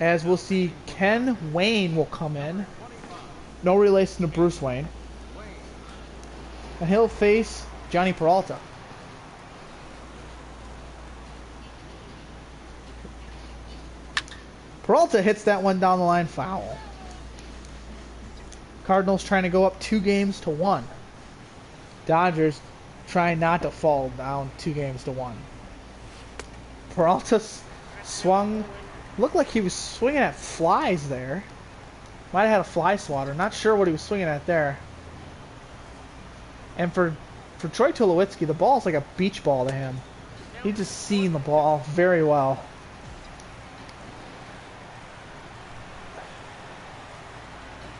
As we'll see, Ken Wayne will come in. No relation to Bruce Wayne. And he'll face Johnny Peralta. Peralta hits that one down the line foul. Cardinals trying to go up 2-1. Dodgers trying not to fall down 2-1. Peralta swung. Looked like he was swinging at flies there. Might have had a fly swatter. Not sure what he was swinging at there. And for Troy Tulowitzki, the ball's like a beach ball to him. He's just seeing the ball very well.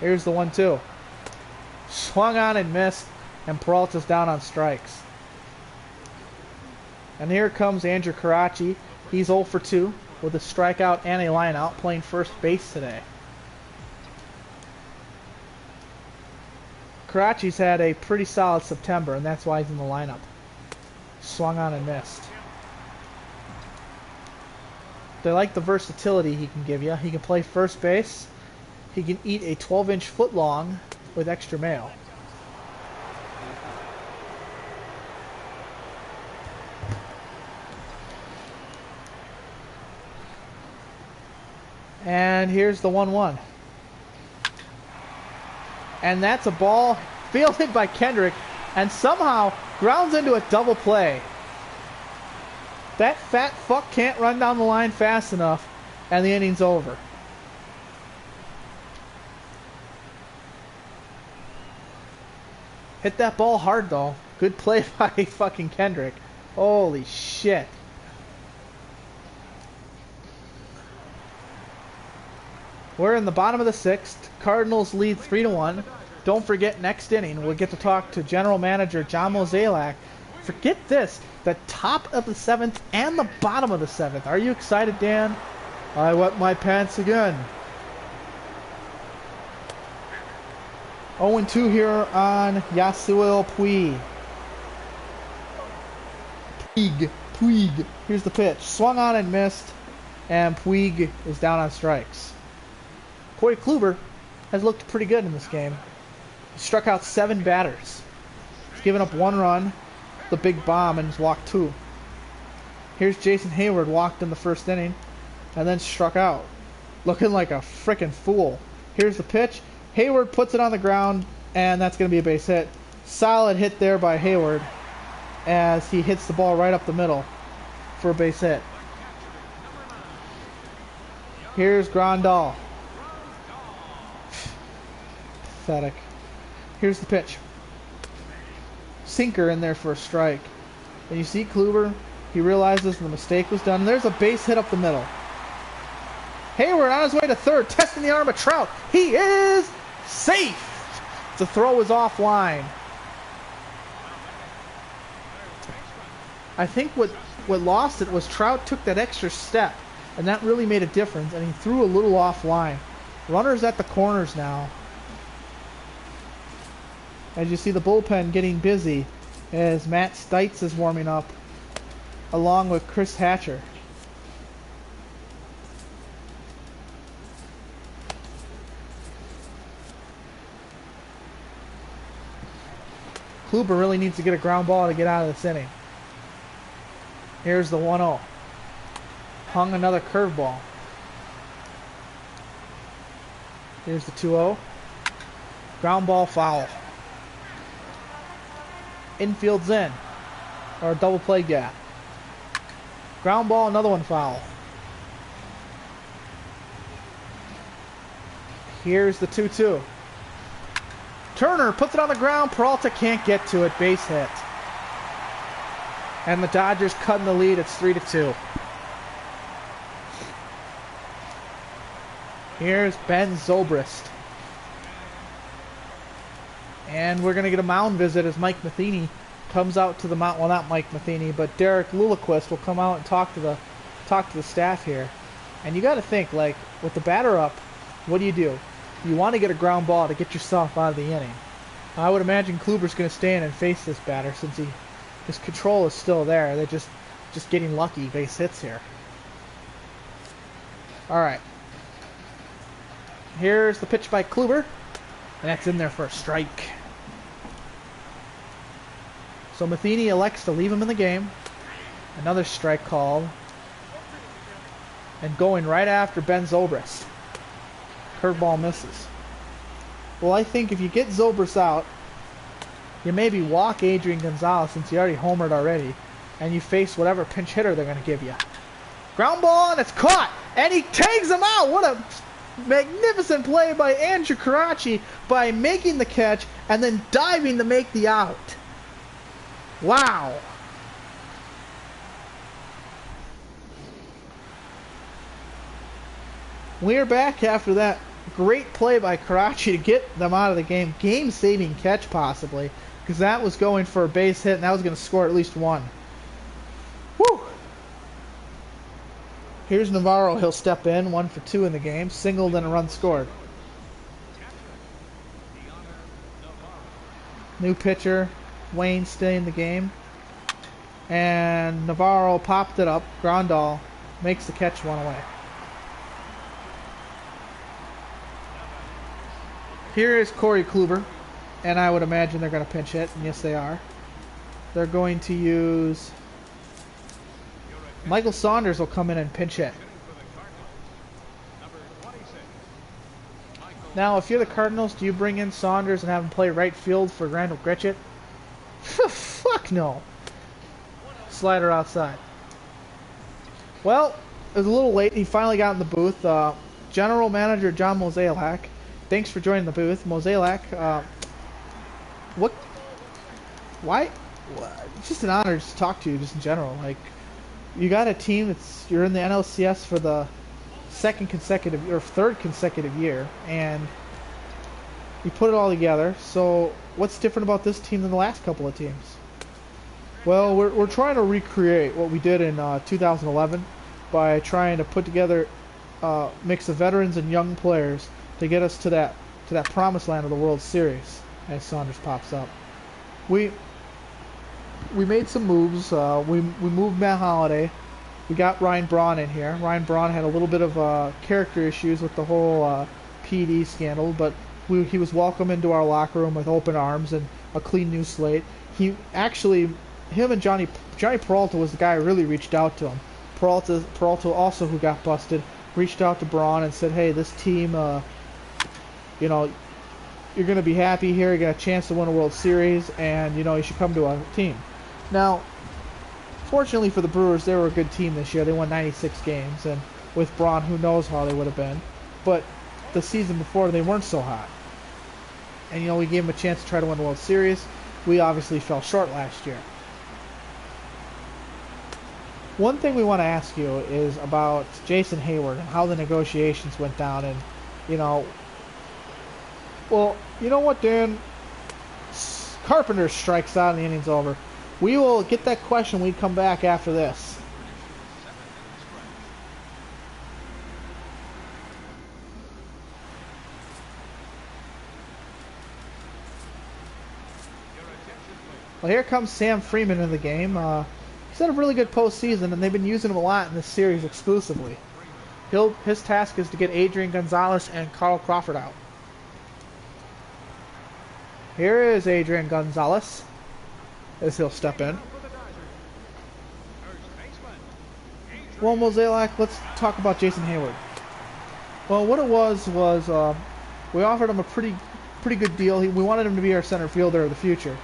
Here's the 1-2. Swung on and missed, and Peralta's down on strikes. And here comes Andrew CARACCI. He's 0 for 2 with a strikeout and a lineout, playing first base today. CARACCI's had a pretty solid September, and that's why he's in the lineup. Swung on and missed. They like the versatility he can give you. He can play first base. He can eat a 12-inch footlong with extra mayo. And here's the 1-1. And that's a ball fielded by Kendrick and somehow grounds into a double play. That fat fuck can't run down the line fast enough, and the inning's over. Hit that ball hard, though. Good play by fucking Kendrick. Holy shit. We're in the bottom of the 6th. Cardinals lead 3-1. Don't forget, next inning, we'll get to talk to General Manager John Mozeliak. Forget this, the top of the 7th and the bottom of the 7th. Are you excited, Dan? I wet my pants again. 0-2 here on Yasuel Puig. Puig. Here's the pitch. Swung on and missed, and Puig is down on strikes. Corey Kluber has looked pretty good in this game. He struck out 7 batters. He's given up 1 run, the big bomb, and he's walked 2. Here's Jason Hayward, walked in the first inning, and then struck out. Looking like a frickin' fool. Here's the pitch. Hayward puts it on the ground, and that's going to be a base hit. Solid hit there by Hayward as he hits the ball right up the middle for a base hit. Here's Grandal. Pathetic. Here's the pitch. Sinker in there for a strike. And you see Kluber He realizes the mistake was done. There's a base hit up the middle. Hayward on his way to third, testing the arm of Trout. He is safe. The throw was offline. I think what lost it was Trout took that extra step, and that really made a difference, and he threw a little offline. Runners at the corners now. As you see the bullpen getting busy as Matt Stites is warming up along with Chris Hatcher. Kluber really needs to get a ground ball to get out of this inning. Here's the 1-0. Hung another curveball. Here's the 2-0. Ground ball foul. Infield's in. Or a double play gap. Ground ball, another one foul. Here's the 2-2. Turner puts it on the ground. Peralta can't get to it. Base hit. And the Dodgers cutting the lead. It's 3-2. Here's Ben Zobrist. And we're going to get a mound visit as Mike Matheny comes out to the mound. Well, not Mike Matheny, but Derek Lulaquist will come out and talk to the staff here. And you got to think, like, with the batter up, what do? You want to get a ground ball to get yourself out of the inning. I would imagine Kluber's going to stand and face this batter since his control is still there. They're just getting lucky base hits here. All right. Here's the pitch by Kluber. And that's in there for a strike. So Matheny elects to leave him in the game. Another strike called. And going right after Ben Zobrist. Curveball misses. Well, I think if you get Zobrist out, you maybe walk Adrian Gonzalez since he already homered already, and you face whatever pinch hitter they're going to give you. Ground ball, and it's caught! And he tags him out! What a magnificent play by Andrew CARACCI by making the catch and then diving to make the out. Wow! We're back after that great play by CARACCI to get them out of the game. Game-saving catch, possibly, because that was going for a base hit, and that was going to score at least one. Woo! Here's Navarro. He'll step in, 1 for 2 in the game. Singled and a run scored. New pitcher, Wayne, stay in the game. And Navarro popped it up. Grandal makes the catch, 1 away. Here is Corey Kluber, and I would imagine they're going to pinch hit, and yes they are. They're going to use... Michael Saunders will come in and pinch hit. Now, if you're the Cardinals, do you bring in Saunders and have him play right field for Randall Gritchett? Fuck no. Slider outside. Well, it was a little late. He finally got in the booth. General Manager John Mozeliak. Thanks for joining the booth. Mozeliak, what? Why? It's just an honor to talk to you, just in general. Like, you got a team you're in the NLCS for the third consecutive year, and you put it all together. So, what's different about this team than the last couple of teams? Well, we're trying to recreate what we did in 2011 by trying to put together a mix of veterans and young players to get us to that promised land of the World Series, as Saunders pops up. We made some moves. We moved Matt Holliday. We got Ryan Braun in here. Ryan Braun had a little bit of character issues with the whole PD scandal, but he was welcome into our locker room with open arms and a clean new slate. Him and Johnny Peralta was the guy who really reached out to him. Peralta also, who got busted, reached out to Braun and said, hey, this team... you know, you're going to be happy here. You got a chance to win a World Series, and, you know, you should come to our team. Now, fortunately for the Brewers, they were a good team this year. They won 96 games, and with Braun, who knows how they would have been. But the season before, they weren't so hot. And, you know, we gave them a chance to try to win the World Series. We obviously fell short last year. One thing we want to ask you is about Jason Hayward and how the negotiations went down, and you know, well, you know what, Dan? Carpenter strikes out and the inning's over. We will get that question when we come back after this. Well, here comes Sam Freeman in the game. He's had a really good postseason, and they've been using him a lot in this series exclusively. His task is to get Adrian Gonzalez and Carl Crawford out. Here is Adrian Gonzalez, as he'll step in. Well, Mosaic, let's talk about Jason Hayward. Well, what it was we offered him a pretty good deal. We wanted him to be our center fielder of the future.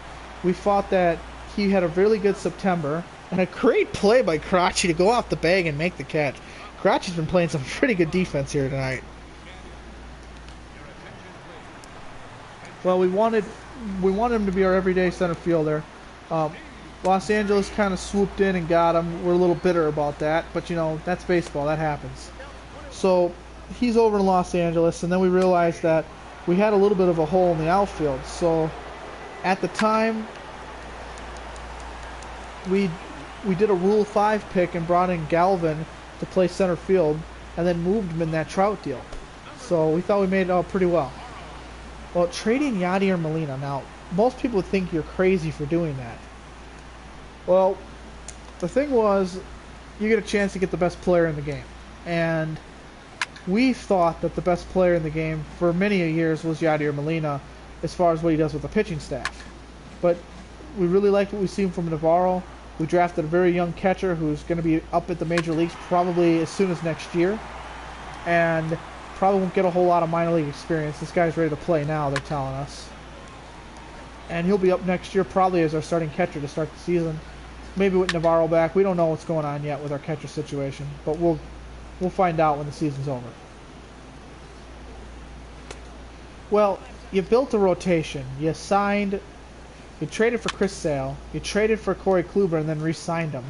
We thought that he had a really good September, and a great play by CARACCI to go off the bag and make the catch. CARACCI's been playing some pretty good defense here tonight. Well, we wanted him to be our everyday center fielder. Los Angeles kind of swooped in and got him. We're a little bitter about that, but you know, that's baseball. That happens. So he's over in Los Angeles, and then we realized that we had a little bit of a hole in the outfield. So at the time, we did a Rule 5 pick and brought in Galvin to play center field, and then moved him in that Trout deal. So we thought we made it out pretty well. Well, trading Yadier Molina, now most people would think you're crazy for doing that. Well, the thing was, you get a chance to get the best player in the game, and we thought that the best player in the game for many years was Yadier Molina, as far as what he does with the pitching staff. But we really liked what we've seen from Navarro. We drafted a very young catcher who's going to be up at the major leagues probably as soon as next year, and probably won't get a whole lot of minor league experience. This guy's ready to play now, they're telling us. And he'll be up next year probably as our starting catcher to start the season. Maybe with Navarro back. We don't know what's going on yet with our catcher situation, but we'll find out when the season's over. Well, you built a rotation. You traded for Chris Sale. You traded for Corey Kluber and then re-signed him.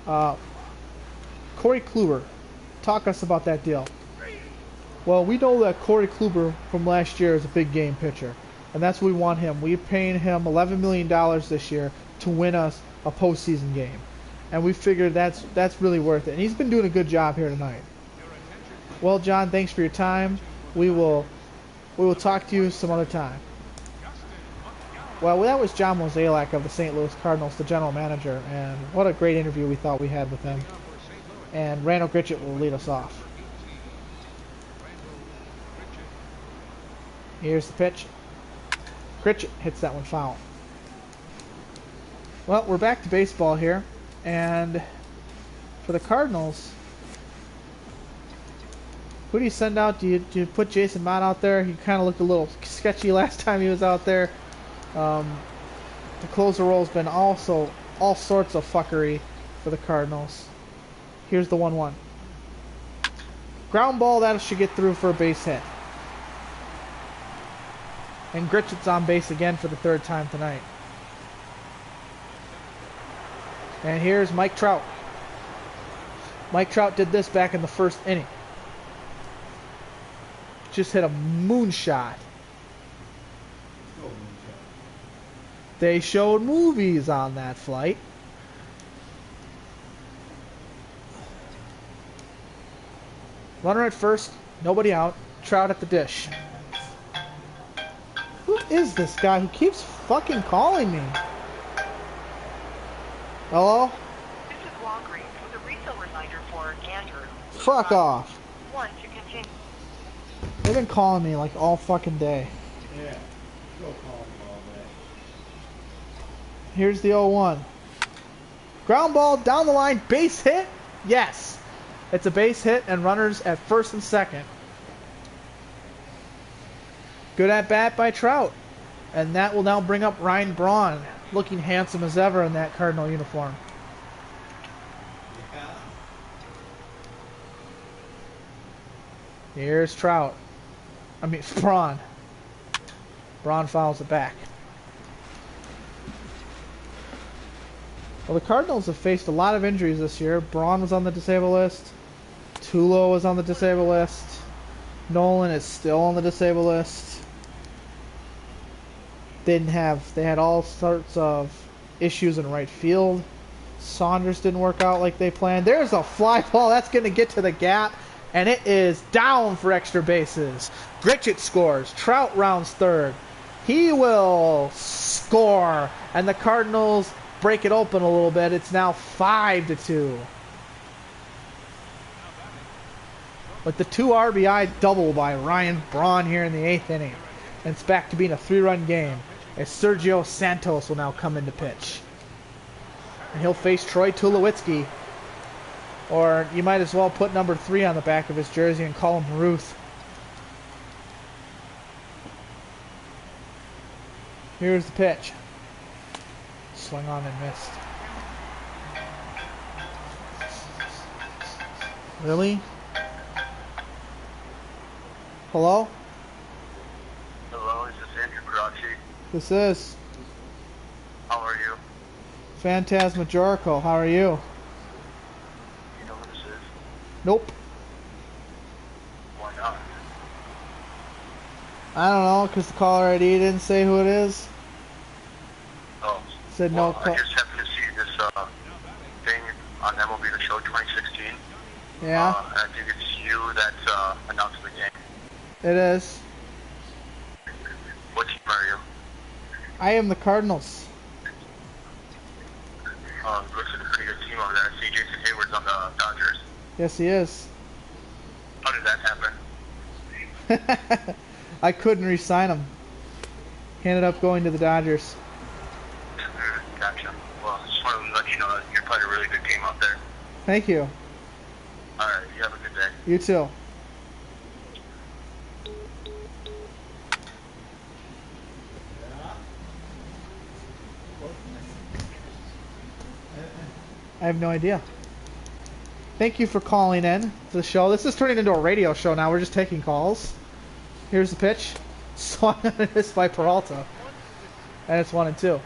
Corey Kluber, talk us about that deal. Well, we know that Corey Kluber from last year is a big game pitcher, and that's what we want him. We're paying him $11 million this year to win us a postseason game, and we figured that's really worth it. And he's been doing a good job here tonight. Well, John, thanks for your time. We will talk to you some other time. Well, that was John Mosaic of the St. Louis Cardinals, the general manager, and what a great interview we thought we had with him. And Randall Gritchett will lead us off. Here's the pitch. Gritchett hits that one foul. Well, we're back to baseball here, and for the Cardinals, who do you send out? Do you put Jason Mott out there? He kind of looked a little sketchy last time he was out there. The closer role's been also all sorts of fuckery for the Cardinals. Here's the 1-1. Ground ball, that should get through for a base hit. And Gritchett's on base again for the third time tonight. And here's Mike Trout. Mike Trout did this back in the first inning. Just hit a moonshot. They showed movies on that flight. Runner at first, nobody out. Trout at the dish. Who is this guy who keeps fucking calling me? Hello? This is Walgreens with a refill reminder for Andrew. Fuck off. 1 to continue. They've been calling me like all fucking day. Yeah, go call me all day. Here's the 0-1. Ground ball down the line, base hit? Yes. It's a base hit and runners at first and second. Good at bat by Trout. And that will now bring up Ryan Braun, looking handsome as ever in that Cardinal uniform. Yeah. Here's Trout. Braun. Braun fouls it back. Well, the Cardinals have faced a lot of injuries this year. Braun was on the disabled list. Tulo was on the disabled list. Nolan is still on the disabled list. They had all sorts of issues in right field. Saunders didn't work out like they planned. There's a fly ball. That's going to get to the gap. And it is down for extra bases. Gritchett scores. Trout rounds third. He will score. And the Cardinals break it open a little bit. It's now 5-2. With the 2 RBI double by Ryan Braun here in the 8th inning. And it's back to being a 3-run game. As Sergio Santos will now come into pitch. And he'll face Troy Tulowitzki. Or you might as well put number 3 on the back of his jersey and call him Ruth. Here's the pitch. Swung on and missed. Really? Hello? Hello, is this Andrew CARACCI? This is How are you? Phantasmagorical. How are you? You know who this is? Nope. Why not? I don't know, because the caller ID didn't say who it is. Oh. Said no call. I just happened to see this thing on MLB The Show 2016. Yeah, I think it's you that announced the game. it is. What team are you? I am the Cardinals. Looks like a pretty good team over there. I see Jason Hayward's on the Dodgers. Yes, he is. How did that happen? I couldn't re-sign him. He ended up going to the Dodgers. Gotcha. Well, I just wanted to let you know that you're playing a really good game out there. Thank you. Alright, you have a good day. You too. I have no idea. Thank you for calling in to the show. This is turning into a radio show now. We're just taking calls. Here's the pitch. Swung and missed by Peralta. And it's 1-2.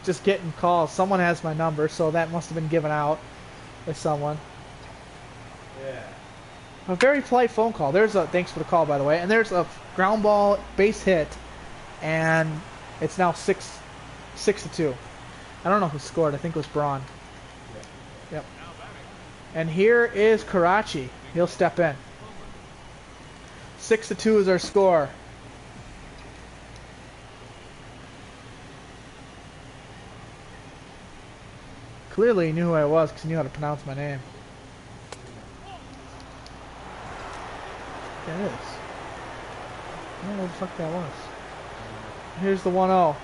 Just getting calls. Someone has my number, so that must have been given out by someone. Yeah. A very polite phone call. There's a thanks for the call, by the way. And there's a ground ball base hit, and it's now 6-2. I don't know who scored. I think it was Braun. Yep. And here is CARACCI. He'll step in. 6-2 is our score. Clearly he knew who I was because he knew how to pronounce my name. Yeah, it is. I don't know what the fuck that was. Here's the 1-0.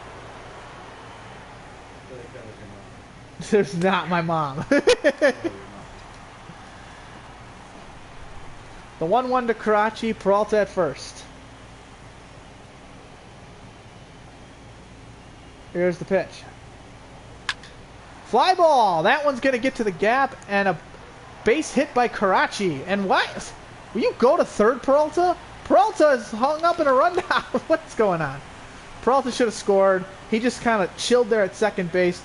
There's not my mom. The 1-1 to CARACCI, Peralta at first. Here's the pitch. Fly ball! That one's going to get to the gap, and a base hit by CARACCI. And what? Will you go to third, Peralta? Peralta is hung up in a rundown. What's going on? Peralta should have scored. He just kind of chilled there at second base,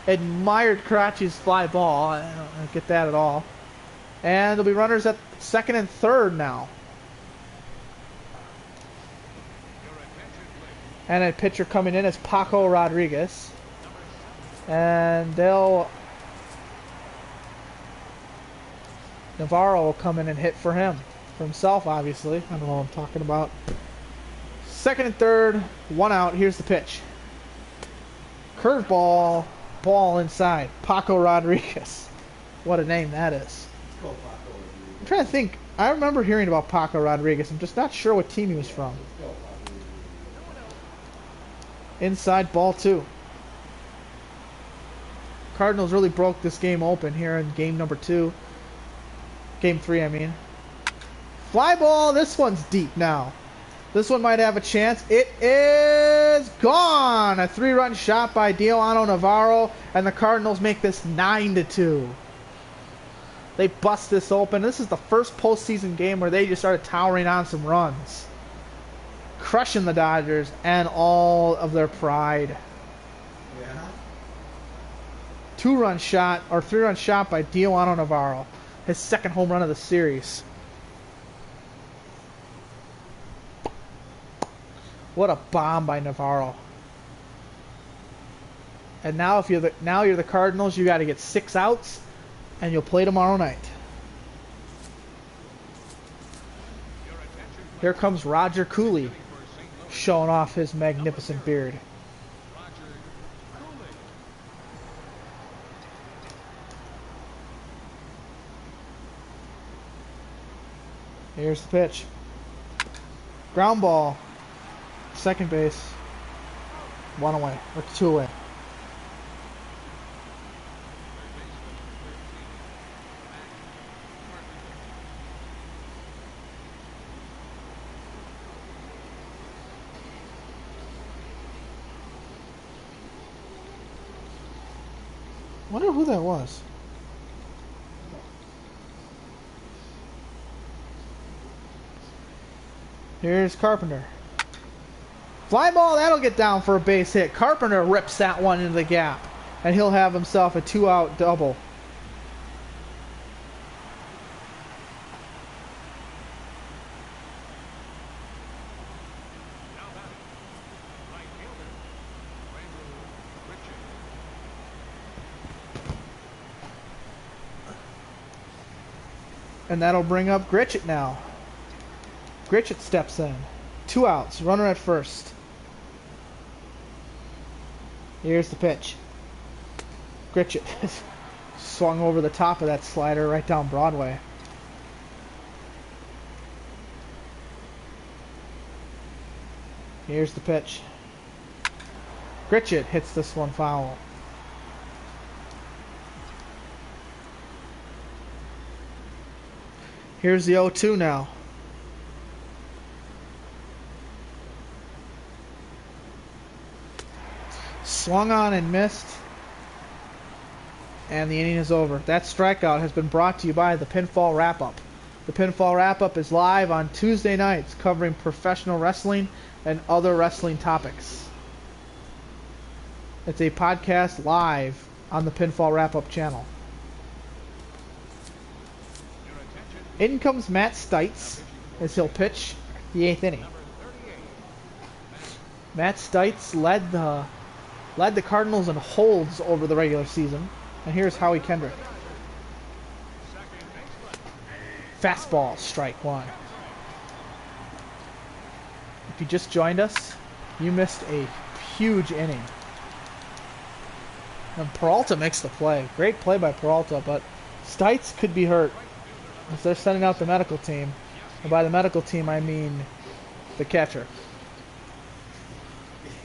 admired CARACCI's fly ball. I don't get that at all. And there'll be runners at second and third now. And a pitcher coming in is Paco Rodriguez. And Navarro will come in and hit for him. For himself, obviously. I don't know what I'm talking about. Second and third, 1 out. Here's the pitch. Curveball, ball inside. Paco Rodriguez. What a name that is. I'm trying to think. I remember hearing about Paco Rodriguez. I'm just not sure what team he was from. Inside, ball 2. Cardinals really broke this game open here in game number 2. Game 3, I mean. Fly ball. This one's deep now. This one might have a chance. It is gone. A 3-run shot by Diolano Navarro, and the Cardinals make this 9-2. They bust this open. This is the first postseason game where they just started towering on some runs. Crushing the Dodgers and all of their pride. 2-run shot, or 3-run shot by Dioano Navarro. His second home run of the series. What a bomb by Navarro. And now if you're the Cardinals, you got to get 6 outs and you'll play tomorrow night. Here comes Roger Cooley showing off his magnificent beard. Here's the pitch. Ground ball. Second base. 1 away. Or 2 away. Wonder who that was. Here's Carpenter. Fly ball, that'll get down for a base hit. Carpenter rips that one into the gap. And he'll have himself a 2-out double. And that'll bring up Gritchett now. Gritchett steps in. 2 outs. Runner at first. Here's the pitch. Gritchett swung over the top of that slider right down Broadway. Here's the pitch. Gritchett hits this one foul. Here's the 0-2 now. Swung on and missed. And the inning is over. That strikeout has been brought to you by the Pinfall Wrap-Up. The Pinfall Wrap-Up is live on Tuesday nights covering professional wrestling and other wrestling topics. It's a podcast live on the Pinfall Wrap-Up channel. In comes Matt Stites as he'll pitch the 8th inning. Matt Stites led the Cardinals in holds over the regular season. And here's Howie Kendrick. Fastball, strike 1. If you just joined us, you missed a huge inning. And Peralta makes the play. Great play by Peralta, but Stites could be hurt. As they're sending out the medical team. And by the medical team, I mean the catcher.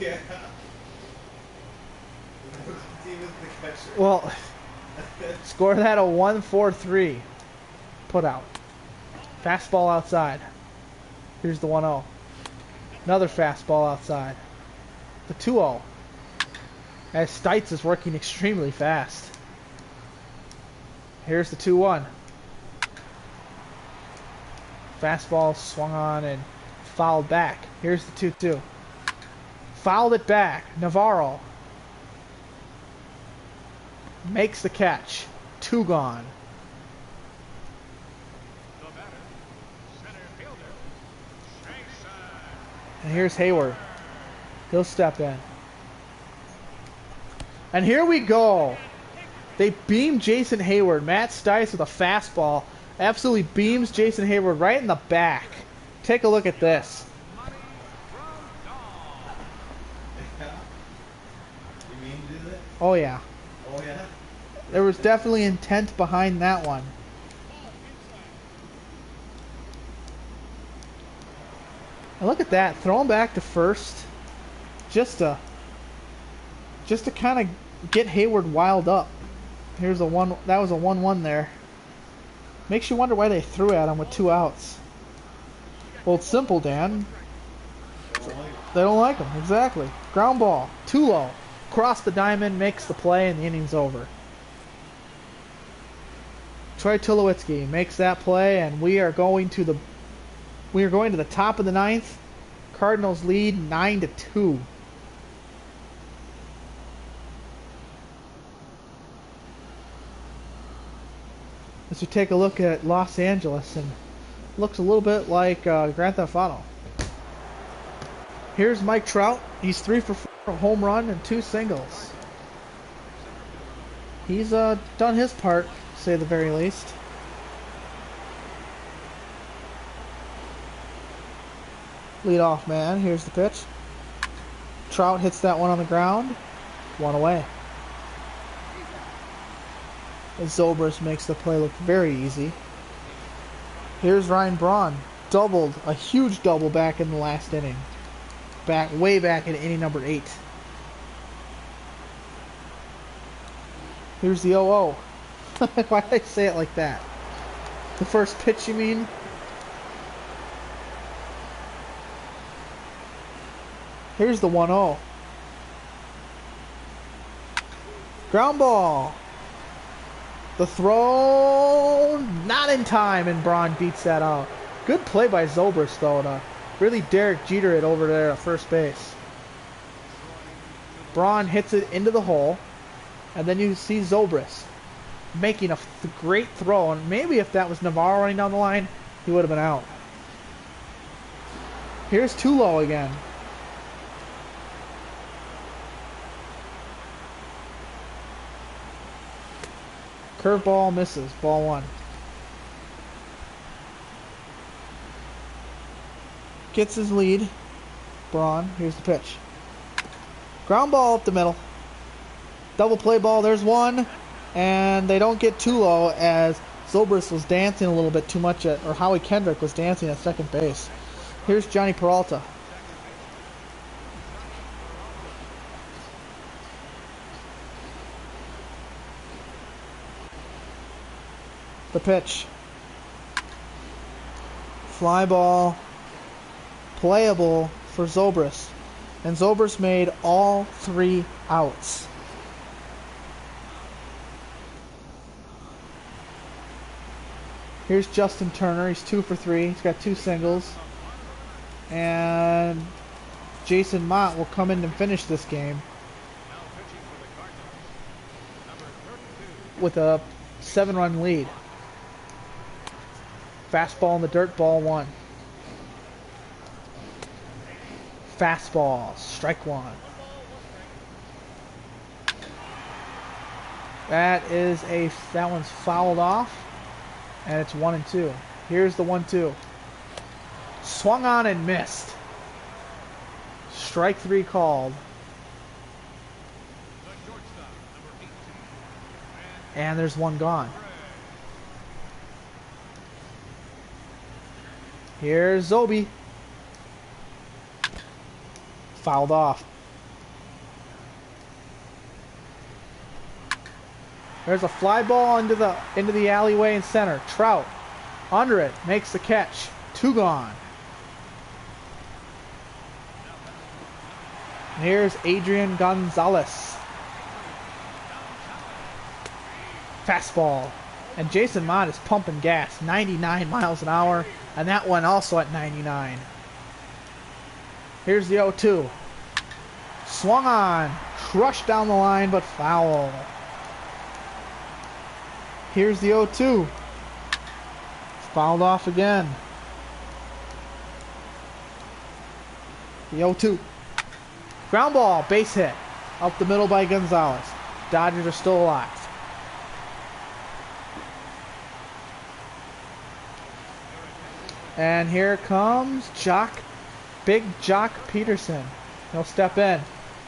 Yeah. The team is the catcher. Well, score that a 1-4-3 put out. Fastball outside. Here's the 1-0. Another fastball outside. The 2-0. As Stites is working extremely fast. Here's the 2-1. Fastball swung on and fouled back. Here's the 2-2. Fouled it back. Navarro makes the catch. 2 gone. And here's Hayward. He'll step in. And here we go. They beam Jason Hayward. Matt Stites with a fastball. Absolutely beams Jason Hayward right in the back. Take a look at this. You mean to do that? Oh yeah. Oh yeah? There was definitely intent behind that one. And look at that. Throw him back to first. Just to kind of get Hayward wild up. Here's a 1. That was a 1-1 there. Makes you wonder why they threw at him with 2 outs. Well, it's simple, Dan. They don't like him. Exactly. Ground ball. Too low. Cross the diamond, makes the play, and the inning's over. Troy Tulowitzki makes that play, and we are going to the top of the 9th. Cardinals lead 9-2. as we take a look at Los Angeles, and looks a little bit like Grand Theft Auto. Here's Mike Trout. He's 3 for 4, a home run and 2 singles. He's done his part, to say the very least. Leadoff man, here's the pitch. Trout hits that one on the ground. 1 away. Zobrist makes the play look very easy. Here's Ryan Braun. Doubled, a huge double back in the last inning. Way back in inning number 8. Here's the 0-0. Why did I say it like that? The first pitch, you mean? Here's the 1-0. Ground ball. The throw, not in time, and Braun beats that out. Good play by Zobrist, though, to really Derek Jeter it over there at first base. Braun hits it into the hole, and then you see Zobrist making a great throw, and maybe if that was Navarro running down the line, he would have been out. Here's Tulo again. Curveball misses. Ball 1. Gets his lead. Braun. Here's the pitch. Ground ball up the middle. Double play ball. There's 1. And they don't get Tulo as Zobrist was dancing a little bit too much or Howie Kendrick was dancing at second base. Here's Johnny Peralta. The pitch. Fly ball. Playable for Zobrist. And Zobrist made all 3 outs. Here's Justin Turner. He's 2 for 3. He's got 2 singles. And Jason Mott will come in and finish this game with a 7-run lead. Fastball in the dirt, ball 1. Fastball, strike 1. That one's fouled off, and it's 1-2. Here's the 1-2. Swung on and missed. Strike 3 called. And there's 1 gone. Here's Zobi. Fouled off. There's a fly ball into the alleyway in center. Trout under it, makes the catch. 2 gone. And here's Adrian Gonzalez. Fastball. And Jason Mott is pumping gas. 99 miles an hour. And that one also at 99. Here's the 0-2. Swung on. Crushed down the line, but foul. Here's the 0-2. Fouled off again. The 0-2. Ground ball. Base hit. Up the middle by Gonzalez. Dodgers are still alive. And here comes Big Jock Peterson. He'll step in.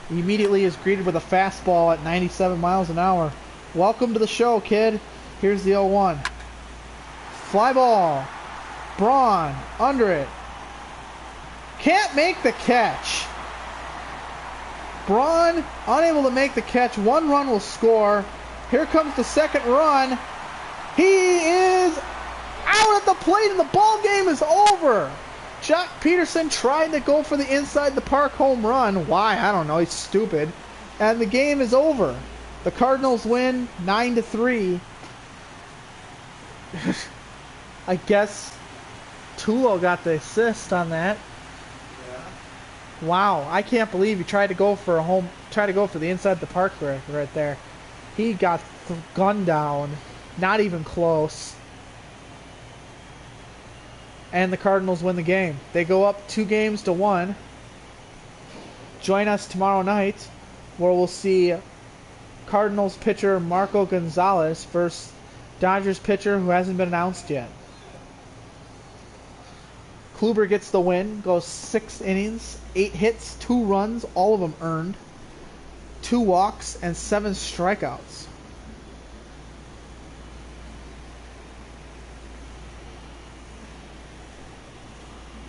He immediately is greeted with a fastball at 97 miles an hour. Welcome to the show, kid. Here's the 0-1. Fly ball. Braun under it. Can't make the catch. Braun unable to make the catch. 1 run will score. Here comes the 2nd run. He is out at the plate and the ball game is over. Jock Peterson tried to go for the inside the park home run. Why? I don't know. He's stupid. And the game is over. The Cardinals win 9-3. I guess Tulo got the assist on that. Yeah. Wow, I can't believe he tried to go for the inside the park right there. He got gunned down. Not even close. And the Cardinals win the game. They go up 2-1. Join us tomorrow night where we'll see Cardinals pitcher Marco Gonzalez versus Dodgers pitcher who hasn't been announced yet. Kluber gets the win, goes 6 innings, 8 hits, 2 runs, all of them earned, 2 walks, and 7 strikeouts.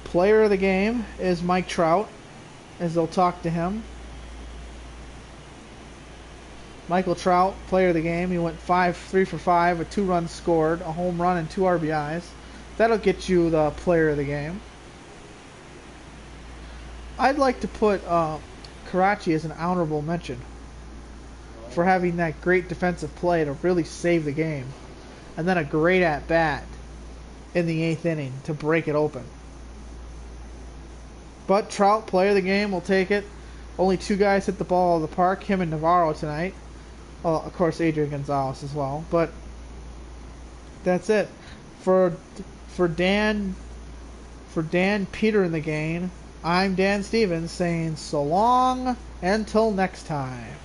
Player of the game is Mike Trout, as they'll talk to him. Michael Trout, player of the game. He went 3 for 5 with 2 runs scored, a home run, and 2 RBIs. That'll get you the player of the game. I'd like to put CARACCI as an honorable mention for having that great defensive play to really save the game. And then a great at-bat in the 8th inning to break it open. But Trout, player of the game, will take it. Only 2 guys hit the ball out of the park, him and Navarro tonight. Well, of course, Adrian Gonzalez as well. But that's it. For Dan, Peter, in the game, I'm Dan Stevens saying so long until next time.